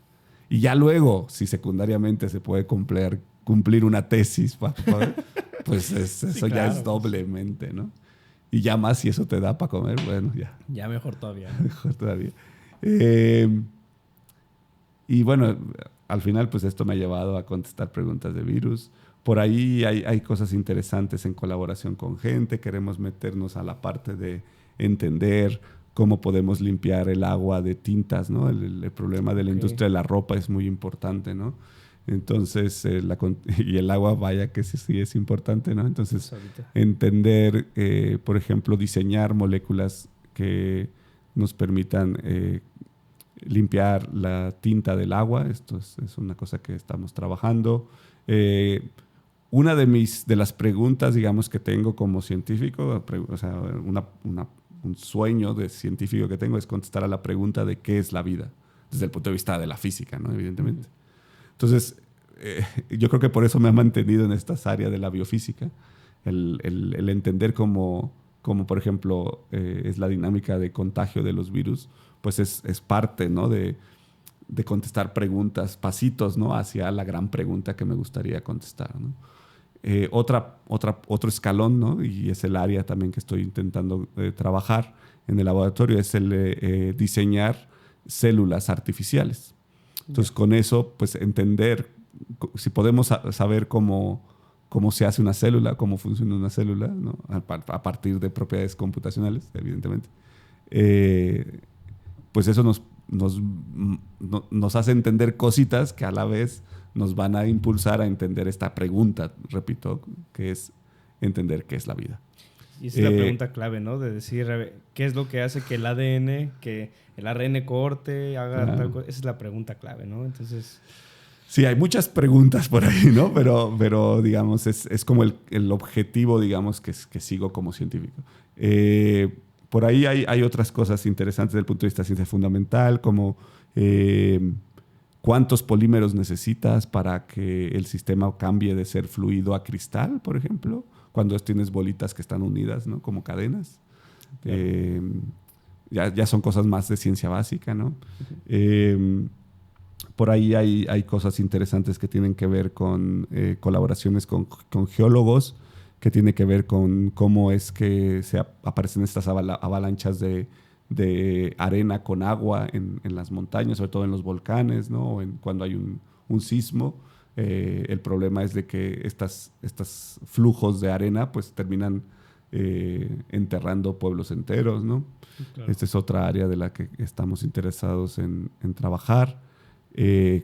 Y ya luego, si secundariamente se puede cumplir una tesis, pues eso Sí, ya claro, es doblemente, ¿no? Y ya más si eso te da para comer, bueno, ya. Ya mejor todavía, ¿no? Mejor todavía. Y bueno, al final pues esto me ha llevado a contestar preguntas de virus. Por ahí hay cosas interesantes en colaboración con gente. Queremos meternos a la parte de entender cómo podemos limpiar el agua de tintas, ¿no? El problema de la industria de la ropa es muy importante, ¿no? Entonces, y el agua, vaya que sí es importante, ¿no? Entonces, entender, por ejemplo, diseñar moléculas que nos permitan limpiar la tinta del agua. Esto es una cosa que estamos trabajando. Una de las preguntas, digamos, que tengo como científico, o sea, un sueño de científico que tengo es contestar a la pregunta de qué es la vida, desde el punto de vista de la física, ¿no? Evidentemente. Entonces, yo creo que por eso me ha mantenido en estas áreas de la biofísica, el entender cómo, por ejemplo, es la dinámica de contagio de los virus, pues es parte, ¿no? de contestar pasitos, ¿no? Hacia la gran pregunta que me gustaría contestar, ¿no? Otro escalón, ¿no? Y es el área también que estoy intentando trabajar en el laboratorio, es el diseñar células artificiales. Entonces, con eso, pues entender, si podemos saber cómo se hace una célula, cómo funciona una célula, ¿no? A partir de propiedades computacionales, evidentemente, pues eso nos hace entender cositas que a la vez nos van a impulsar a entender esta pregunta, repito, que es entender qué es la vida. Y esa es la pregunta clave, ¿no? De decir, ¿qué es lo que hace que el ADN, que el ARN corte, haga tal cosa? Esa es la pregunta clave, ¿no? Entonces... Sí, hay muchas preguntas por ahí, ¿no? Pero digamos, es como el objetivo, digamos, que sigo como científico. Por ahí hay otras cosas interesantes desde el punto de vista de ciencia fundamental, como cuántos polímeros necesitas para que el sistema cambie de ser fluido a cristal, por ejemplo, cuando tienes bolitas que están unidas, ¿no? Como cadenas. Claro. Ya son cosas más de ciencia básica, ¿no? Por ahí hay cosas interesantes que tienen que ver con colaboraciones con geólogos, que tiene que ver con cómo es que aparecen estas avalanchas de arena con agua en las montañas, sobre todo en los volcanes, ¿no? Cuando hay un sismo. El problema es de que estos flujos de arena pues terminan enterrando pueblos enteros, ¿no? Claro. Esta es otra área de la que estamos interesados en trabajar.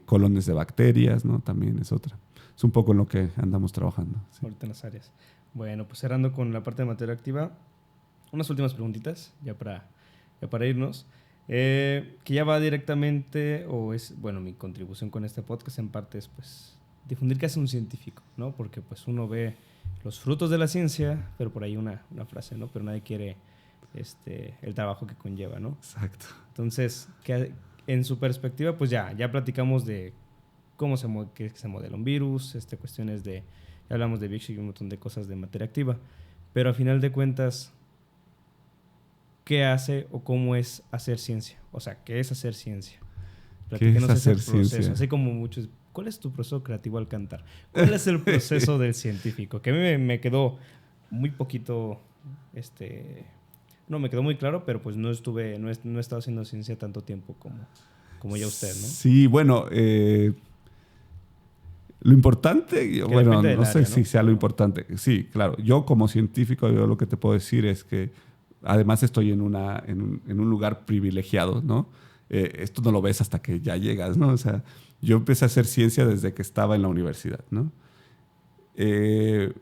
Colonias de bacterias, ¿no? También es otra. Es un poco en lo que andamos trabajando. Sí. Ahorita en las áreas. Bueno, pues cerrando con la parte de materia activa, unas últimas preguntitas, ya para irnos. Que ya va directamente, bueno, mi contribución con este podcast en parte es, pues, difundir qué hace un científico, ¿no? Porque, pues, uno ve los frutos de la ciencia, pero por ahí una frase, ¿no? Pero nadie quiere el trabajo que conlleva, ¿no? Exacto. Entonces, en su perspectiva, pues ya platicamos de cómo se modela un virus, cuestiones ya hablamos de Big Shake y un montón de cosas de materia activa, pero al final de cuentas, ¿qué hace o cómo es hacer ciencia? O sea, ¿qué es hacer ciencia? ¿Qué es hacer ciencia? Así como muchos, ¿cuál es tu proceso creativo al cantar? ¿Cuál es el proceso del científico? Que a mí me quedó muy poquito, no me quedó muy claro, pero pues no he estado haciendo ciencia tanto tiempo como ya usted, ¿no? Sí, bueno, Lo importante, bueno, no sé área, si ¿no? sea lo importante. Sí, claro. Yo como científico, yo lo que te puedo decir es que además estoy en un lugar privilegiado, ¿no? Esto no lo ves hasta que ya llegas, ¿no? O sea, yo empecé a hacer ciencia desde que estaba en la universidad, ¿no? Eh,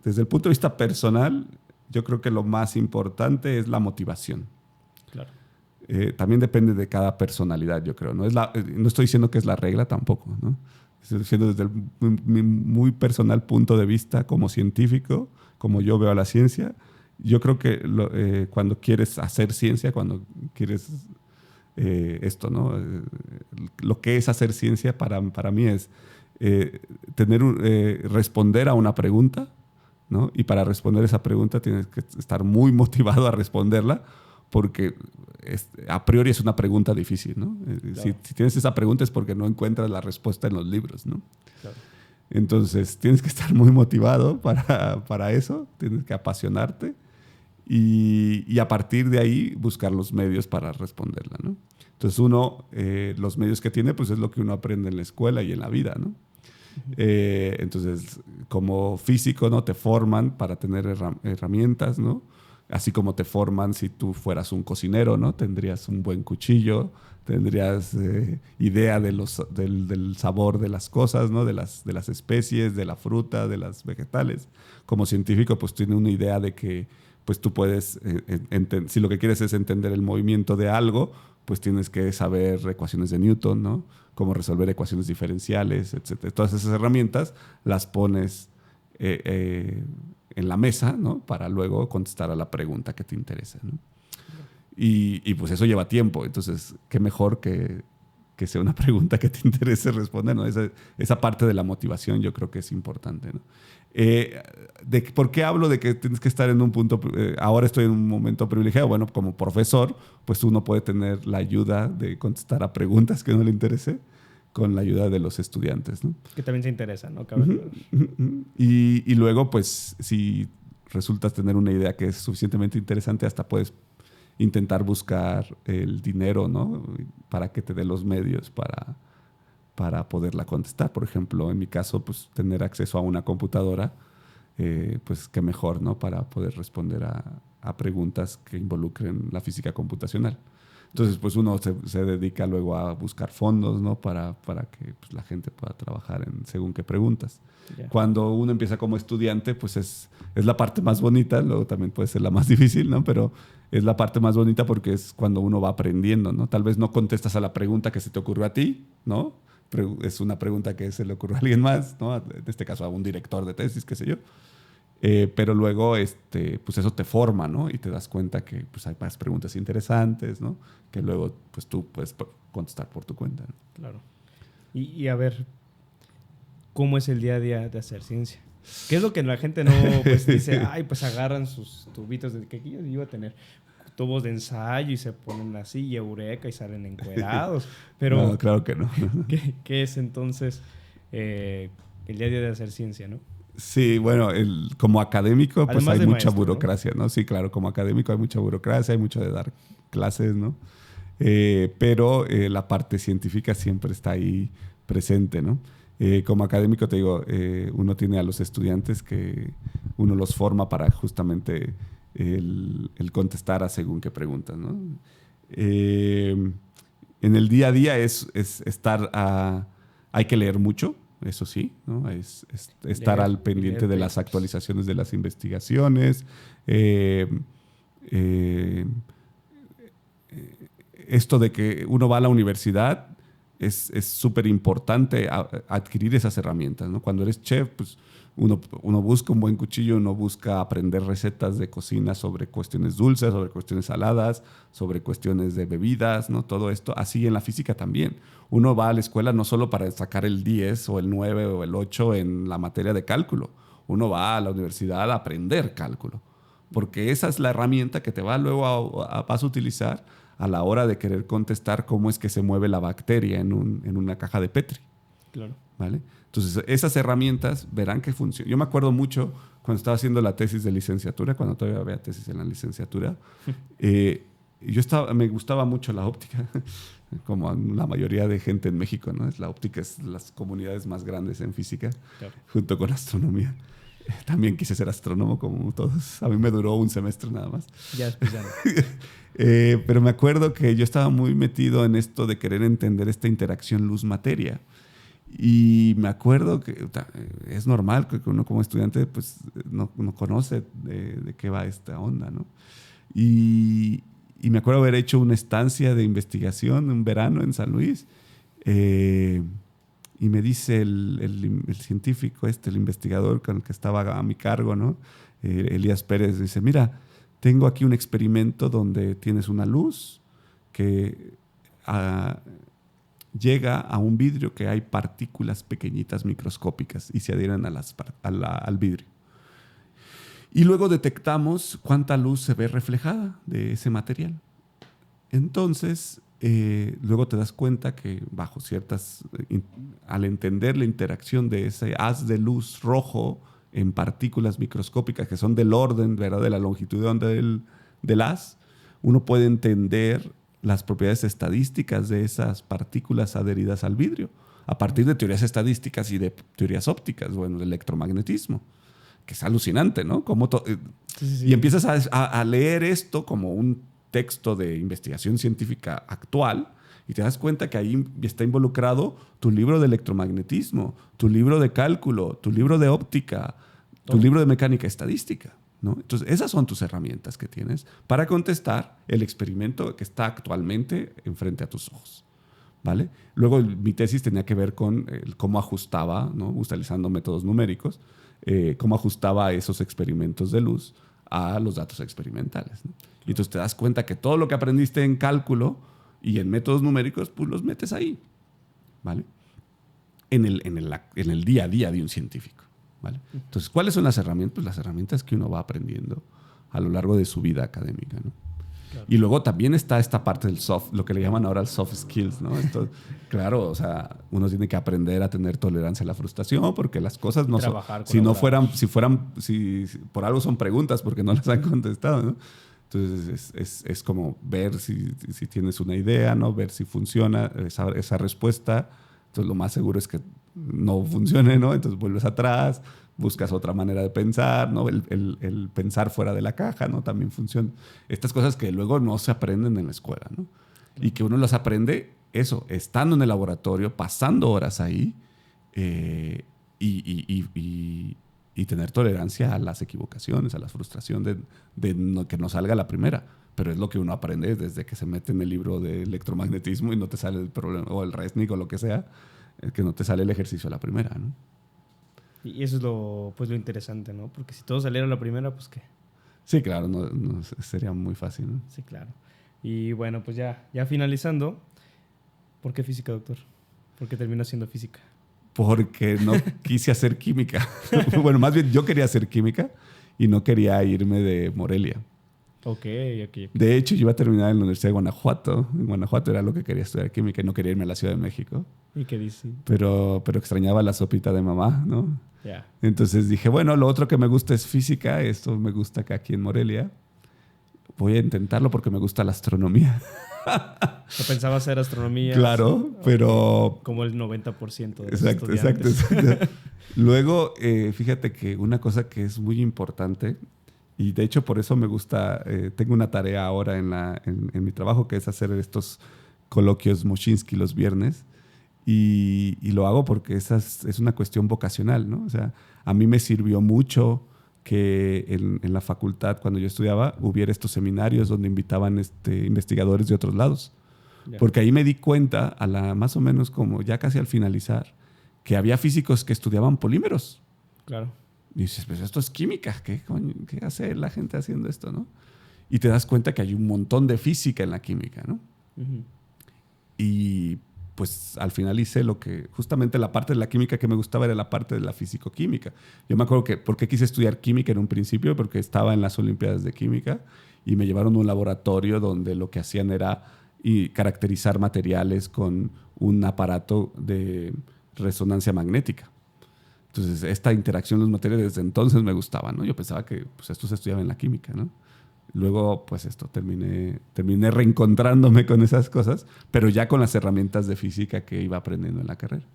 Desde el punto de vista personal, yo creo que lo más importante es la motivación. Claro. También depende de cada personalidad, yo creo. No estoy diciendo que es la regla tampoco, ¿no? Estoy diciendo desde mi muy personal punto de vista como científico, como yo veo a la ciencia. Yo creo que cuando quieres hacer ciencia, cuando quieres esto, ¿no? Lo que es hacer ciencia para mí es responder a una pregunta, ¿no? Y para responder esa pregunta tienes que estar muy motivado a responderla porque a priori es una pregunta difícil, ¿no? Claro. Si tienes esa pregunta es porque no encuentras la respuesta en los libros, ¿no? Claro. Entonces tienes que estar muy motivado para eso, tienes que apasionarte y a partir de ahí buscar los medios para responderla, ¿no? Entonces los medios que tiene, pues es lo que uno aprende en la escuela y en la vida, ¿no? Entonces, como físico, ¿no? Te forman para tener herramientas, ¿no? Así como te forman si tú fueras un cocinero, ¿no? Tendrías un buen cuchillo, tendrías idea del sabor de las cosas, ¿no? De las especies, de la fruta, de las vegetales. Como científico, pues tiene una idea de que pues tú puedes, si lo que quieres es entender el movimiento de algo, pues tienes que saber ecuaciones de Newton, ¿no? Cómo resolver ecuaciones diferenciales, etc. Todas esas herramientas las pones en la mesa, ¿no? Para luego contestar a la pregunta que te interesa, ¿no? Y pues eso lleva tiempo. Entonces, qué mejor que sea una pregunta que te interese responder, ¿no? Esa parte de la motivación yo creo que es importante, ¿no? ¿Por qué hablo de que tienes que estar en un punto? Ahora estoy en un momento privilegiado. Bueno, como profesor, pues uno puede tener la ayuda de contestar a preguntas que no le interese con la ayuda de los estudiantes, ¿no? Que también se interesa, ¿no? Y luego, pues, si resultas tener una idea que es suficientemente interesante, hasta puedes intentar buscar el dinero, ¿no? Para que te dé los medios para poderla contestar. Por ejemplo, en mi caso, pues tener acceso a una computadora, pues qué mejor, ¿no? Para poder responder a preguntas que involucren la física computacional. Entonces, pues uno se dedica luego a buscar fondos, ¿no? Para que pues, la gente pueda trabajar según qué preguntas. Yeah. Cuando uno empieza como estudiante, pues es la parte más bonita, luego también puede ser la más difícil, ¿no? Pero es la parte más bonita porque es cuando uno va aprendiendo, ¿no? Tal vez no contestas a la pregunta que se te ocurrió a ti, ¿no? Es una pregunta que se le ocurrió a alguien más, ¿no? En este caso a un director de tesis, qué sé yo. Pero luego pues eso te forma, ¿no? Y te das cuenta que pues, hay más preguntas interesantes, ¿no? Que luego pues, tú puedes contestar por tu cuenta, ¿no? Claro. Y a ver, ¿cómo es el día a día de hacer ciencia? ¿Qué es lo que la gente no pues, dice? Ay, pues agarran sus tubitos de que yo iba a tener tubos de ensayo y se ponen así y eureka y salen encuerados. Pero no, claro que no. ¿Qué es entonces el día a día de hacer ciencia, no? Sí, bueno, como académico, pues Además hay de mucha maestro, burocracia, ¿no? Sí, claro, como académico hay mucha burocracia, hay mucho de dar clases, ¿no? Pero la parte científica siempre está ahí presente, ¿no? Como académico, te digo, uno tiene a los estudiantes que uno los forma para justamente el contestar a según qué preguntas, ¿no? En el día a día es estar hay que leer mucho. Eso sí, ¿no? Es estar al pendiente de las actualizaciones de las investigaciones. Esto de que uno va a la universidad es súper importante adquirir esas herramientas, ¿no? Cuando eres chef, pues uno busca un buen cuchillo, uno busca aprender recetas de cocina sobre cuestiones dulces, sobre cuestiones saladas, sobre cuestiones de bebidas, ¿no? Todo esto. Así en la física también. Uno va a la escuela no solo para sacar el 10 o el 9 o el 8 en la materia de cálculo. Uno va a la universidad a aprender cálculo. Porque esa es la herramienta que te va luego vas a utilizar a la hora de querer contestar cómo es que se mueve la bacteria en una caja de Petri. Claro. ¿Vale? Entonces, esas herramientas verán que funcionan. Yo me acuerdo mucho cuando estaba haciendo la tesis de licenciatura, cuando todavía había tesis en la licenciatura, me gustaba mucho la óptica, como la mayoría de gente en México, ¿no? La óptica es las comunidades más grandes en física, claro, junto con astronomía. También quise ser astrónomo como todos. A mí me duró un semestre nada más. Ya después ya no. Pero me acuerdo que yo estaba muy metido en esto de querer entender esta interacción luz-materia. Y me acuerdo que es normal que uno como estudiante pues, no conoce de qué va esta onda, ¿no? Y me acuerdo haber hecho una estancia de investigación un verano en San Luis. Y me dice el científico, el investigador con el que estaba a mi cargo, ¿no? Elías Pérez, dice, mira, tengo aquí un experimento donde tienes una luz que llega a un vidrio que hay partículas pequeñitas microscópicas y se adhieren al vidrio. Y luego detectamos cuánta luz se ve reflejada de ese material. Entonces, luego te das cuenta que bajo al entender la interacción de ese haz de luz rojo en partículas microscópicas que son del orden, ¿verdad?, de la longitud de onda del haz, uno puede entender las propiedades estadísticas de esas partículas adheridas al vidrio a partir de teorías estadísticas y de teorías ópticas, bueno, del electromagnetismo, que es alucinante, ¿no? Y empiezas a leer esto como un texto de investigación científica actual y te das cuenta que ahí está involucrado tu libro de electromagnetismo, tu libro de cálculo, tu libro de óptica, tu libro de mecánica estadística, ¿no? Entonces, esas son tus herramientas que tienes para contestar el experimento que está actualmente enfrente a tus ojos, ¿vale? Luego, mi tesis tenía que ver con cómo ajustaba, ¿no?, utilizando métodos numéricos, cómo ajustaba esos experimentos de luz a los datos experimentales, ¿no? Y entonces te das cuenta que todo lo que aprendiste en cálculo y en métodos numéricos, pues los metes ahí, ¿vale? En el día a día de un científico, ¿vale? Entonces, ¿cuáles son las herramientas? Pues las herramientas que uno va aprendiendo a lo largo de su vida académica, ¿no? Claro. Y luego también está esta parte del soft, lo que le llaman ahora el soft skills, ¿no? Esto, claro, o sea, uno tiene que aprender a tener tolerancia a la frustración porque las cosas no son... Si por algo son preguntas porque no las han contestado, ¿no? Entonces es como ver si tienes una idea, ¿no? Ver si funciona esa respuesta. Entonces lo más seguro es que no funcione, ¿no? Entonces vuelves atrás, buscas otra manera de pensar, ¿no? El pensar fuera de la caja, ¿no?, también funciona. Estas cosas que luego no se aprenden en la escuela, ¿no? Y que uno las aprende, estando en el laboratorio, pasando horas ahí y tener tolerancia a las equivocaciones, a la frustración de que no salga la primera. Pero es lo que uno aprende desde que se mete en el libro de electromagnetismo y no te sale el problema, o el Resnick o lo que sea, que no te sale el ejercicio a la primera, ¿no? Y eso es lo interesante, ¿no? Porque si todo saliera a la primera, pues ¿qué? Sí, claro, no sería muy fácil, ¿no? Sí, claro. Y bueno, pues ya finalizando, ¿por qué física, doctor? ¿Por qué terminó haciendo física? Porque no quise hacer química. Bueno, más bien yo quería hacer química y no quería irme de Morelia. Ok. De hecho, yo iba a terminar en la Universidad de Guanajuato. En Guanajuato era lo que quería estudiar química y no quería irme a la Ciudad de México. ¿Y qué dice? Pero extrañaba la sopita de mamá, ¿no? Yeah. Entonces dije, bueno, lo otro que me gusta es física. Esto me gusta acá aquí en Morelia. Voy a intentarlo porque me gusta la astronomía. Yo pensaba hacer astronomía. Claro, pero... Como el 90% de los estudiantes. Exacto. Luego, fíjate que una cosa que es muy importante, y de hecho por eso me gusta, tengo una tarea ahora en mi trabajo que es hacer estos coloquios Moshinsky los viernes, y lo hago porque es una cuestión vocacional, ¿no? O sea, a mí me sirvió mucho que en la facultad, cuando yo estudiaba, hubiera estos seminarios donde invitaban investigadores de otros lados. Yeah. Porque ahí me di cuenta, más o menos como ya casi al finalizar, que había físicos que estudiaban polímeros. Claro. Y dices, pues esto es química. ¿Qué hace la gente haciendo esto, no? Y te das cuenta que hay un montón de física en la química, ¿no? Uh-huh. Y pues al final hice lo que... Justamente la parte de la química que me gustaba era la parte de la físico-química. Yo me acuerdo que... ¿Por qué quise estudiar química en un principio? Porque estaba en las Olimpiadas de Química y me llevaron a un laboratorio donde lo que hacían era caracterizar materiales con un aparato de resonancia magnética. Entonces, esta interacción de los materiales desde entonces me gustaba, ¿no? Yo pensaba que pues, esto se estudiaba en la química, ¿no? Luego, pues terminé reencontrándome con esas cosas, pero ya con las herramientas de física que iba aprendiendo en la carrera.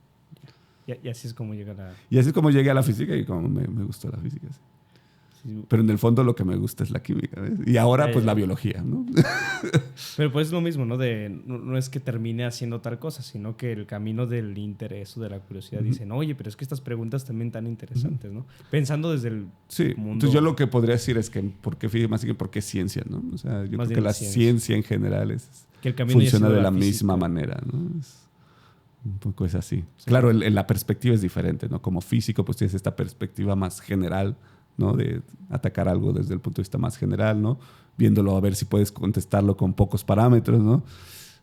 Y así es como llega la... Y así es como llegué a la física y como me gustó la física. Sí. Sí. Pero en el fondo lo que me gusta es la química, ¿ves? Y ahora pues la biología, ¿no? Pero pues es lo mismo, ¿no? No es que termine haciendo tal cosa, sino que el camino del interés o de la curiosidad dicen, oye, pero es que estas preguntas también tan interesantes, ¿no? Pensando desde el mundo... Entonces yo lo que podría decir es que ¿por qué física? Más que ¿por qué ciencia? ¿no? O sea, yo Más creo que la ciencia en general que el camino funciona de la física. misma manera, ¿no? Un poco es así. Sí. Claro, la perspectiva es diferente, ¿no? Como físico, pues tienes esta perspectiva más general, ¿no? De atacar algo desde el punto de vista más general, ¿no? Viéndolo a ver si puedes contestarlo con pocos parámetros, ¿no?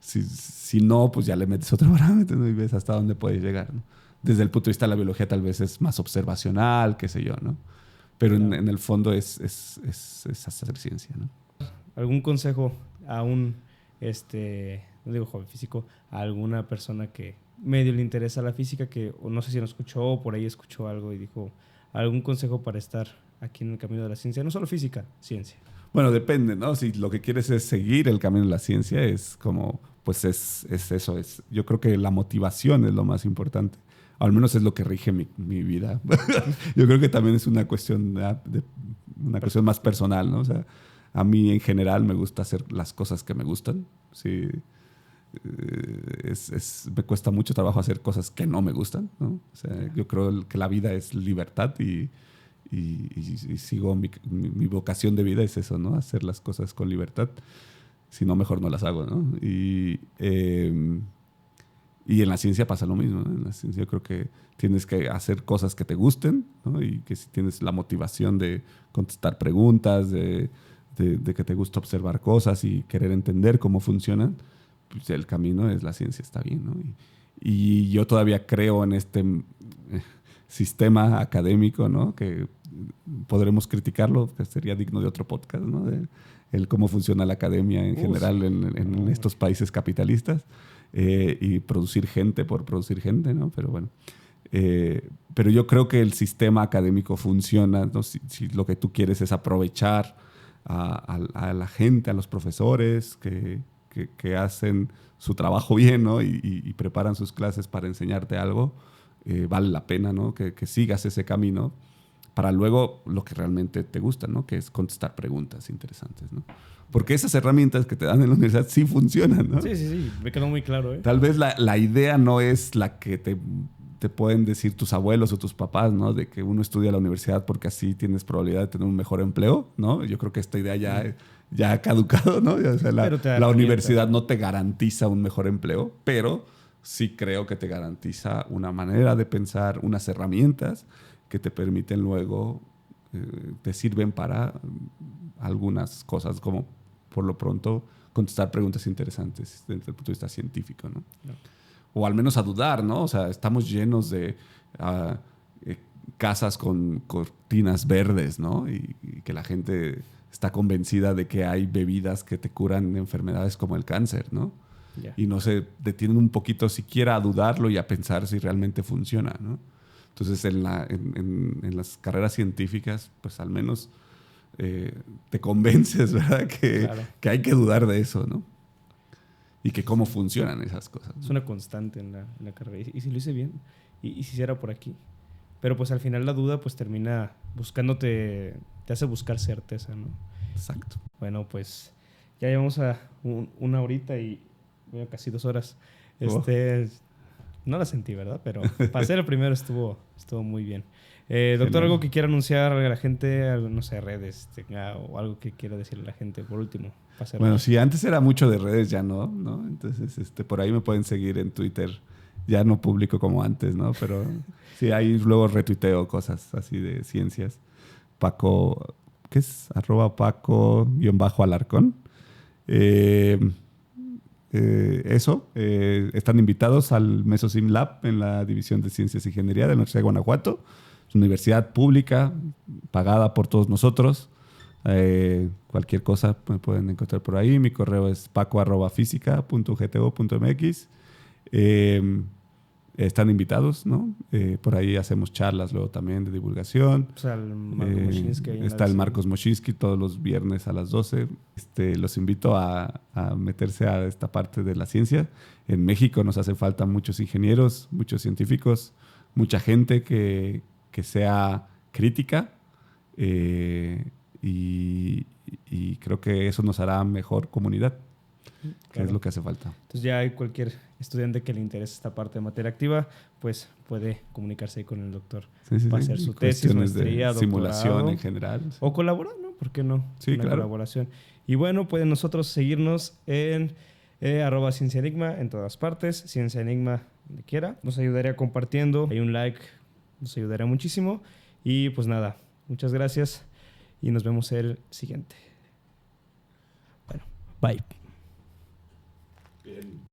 Si no, pues ya le metes otro parámetro, ¿no? Y ves hasta dónde puedes llegar, ¿no? Desde el punto de vista de la biología tal vez es más observacional, qué sé yo, ¿no? Pero claro, en el fondo es hacer ciencia, ¿no? ¿Algún consejo a no digo joven físico, a alguna persona que medio le interesa la física, que o no sé si nos escuchó o por ahí escuchó algo y dijo, algún consejo para estar aquí en el camino de la ciencia? No solo física, ciencia. Bueno, depende, ¿no? Si lo que quieres es seguir el camino de la ciencia, es como, pues es eso. Yo creo que la motivación es lo más importante. Al menos es lo que rige mi vida. Yo creo que también es una cuestión cuestión más personal, ¿no? O sea, a mí en general me gusta hacer las cosas que me gustan. Sí. Me cuesta mucho trabajo hacer cosas que no me gustan, ¿no? O sea, yo creo que la vida es libertad y sigo mi vocación de vida es eso, ¿no? Hacer las cosas con libertad. Si no, mejor no las hago, ¿no? Y en la ciencia pasa lo mismo, ¿no? En la ciencia yo creo que tienes que hacer cosas que te gusten, ¿no? Y que si tienes la motivación de contestar preguntas, de que te gusta observar cosas y querer entender cómo funcionan, pues el camino es la ciencia, está bien, ¿no? Y yo todavía creo en este sistema académico, ¿no? Que podremos criticarlo, que sería digno de otro podcast, ¿no? El cómo funciona la academia en general en estos países capitalistas y producir gente por producir gente, ¿no? Pero bueno. Pero yo creo que el sistema académico funciona, ¿no? Si lo que tú quieres es aprovechar a la gente, a los profesores que hacen su trabajo bien, ¿no? y preparan sus clases para enseñarte algo, vale la pena, ¿no? que sigas ese camino para luego lo que realmente te gusta, ¿no? Que es contestar preguntas interesantes, ¿no? Porque esas herramientas que te dan en la universidad sí funcionan, ¿no? Sí, me quedó muy claro, ¿eh? Tal vez la idea no es la que te pueden decir tus abuelos o tus papás, ¿no? De que uno estudia en la universidad porque así tienes probabilidad de tener un mejor empleo, ¿no? Yo creo que esta idea ya ha caducado, ¿no? O sea, la universidad no te garantiza un mejor empleo, pero sí creo que te garantiza una manera de pensar, unas herramientas que te permiten luego, te sirven para algunas cosas, como por lo pronto contestar preguntas interesantes desde el punto de vista científico, ¿no? O al menos a dudar, ¿no? O sea, estamos llenos de casas con cortinas verdes, ¿no? Y que la gente está convencida de que hay bebidas que te curan enfermedades como el cáncer, ¿no? Yeah. Y no se detienen un poquito siquiera a dudarlo y a pensar si realmente funciona, ¿no? Entonces, en las carreras científicas, pues al menos te convences, ¿verdad? Que hay que dudar de eso, ¿no? Y que cómo funcionan esas cosas, ¿no? Es una constante en la carrera. Y si lo hice bien, y si era por aquí. Pero pues al final la duda pues termina buscándote, te hace buscar certeza, ¿no? Exacto. Bueno, pues ya llevamos a una horita y bueno, casi 2 horas. No la sentí, ¿verdad? Pero para ser el primero estuvo muy bien. Doctor, ¿algo que quiera anunciar a la gente? No sé, redes o algo que quiera decirle a la gente por último. Bueno, sí, antes era mucho de redes, ya no, ¿no? Entonces, por ahí me pueden seguir en Twitter. Ya no publico como antes, ¿no? Pero sí, ahí luego retuiteo cosas así de ciencias. Paco, ¿qué es? @Paco_Alarcón. Están invitados al Mesosim Lab en la División de Ciencias y Ingeniería de la Universidad de Guanajuato. Es una universidad pública, pagada por todos nosotros. Cualquier cosa me pueden encontrar por ahí. Mi correo es paco@fisica.gto.mx. están invitados, ¿no? Por ahí hacemos charlas luego también de divulgación. O sea, el Marco Moschinsky. Está el Marcos Moschinsky todos los viernes a las 12. Los invito a meterse a esta parte de la ciencia. En México nos hace falta muchos ingenieros, muchos científicos, mucha gente que sea crítica. Y creo que eso nos hará mejor comunidad, que es lo que hace falta. Entonces ya hay cualquier estudiante que le interese esta parte de materia activa, pues puede comunicarse con el doctor para hacer su tesis, maestría, de simulación doctorado, en general. o colaborar, ¿no? ¿Por qué no? Sí, Una colaboración. Y bueno, pueden nosotros seguirnos en @Ciencia Enigma en todas partes, Ciencia Enigma donde quiera. Nos ayudaría compartiendo, hay un like, nos ayudaría muchísimo. Y pues nada, muchas gracias y nos vemos el siguiente. Bueno, bye. Bien.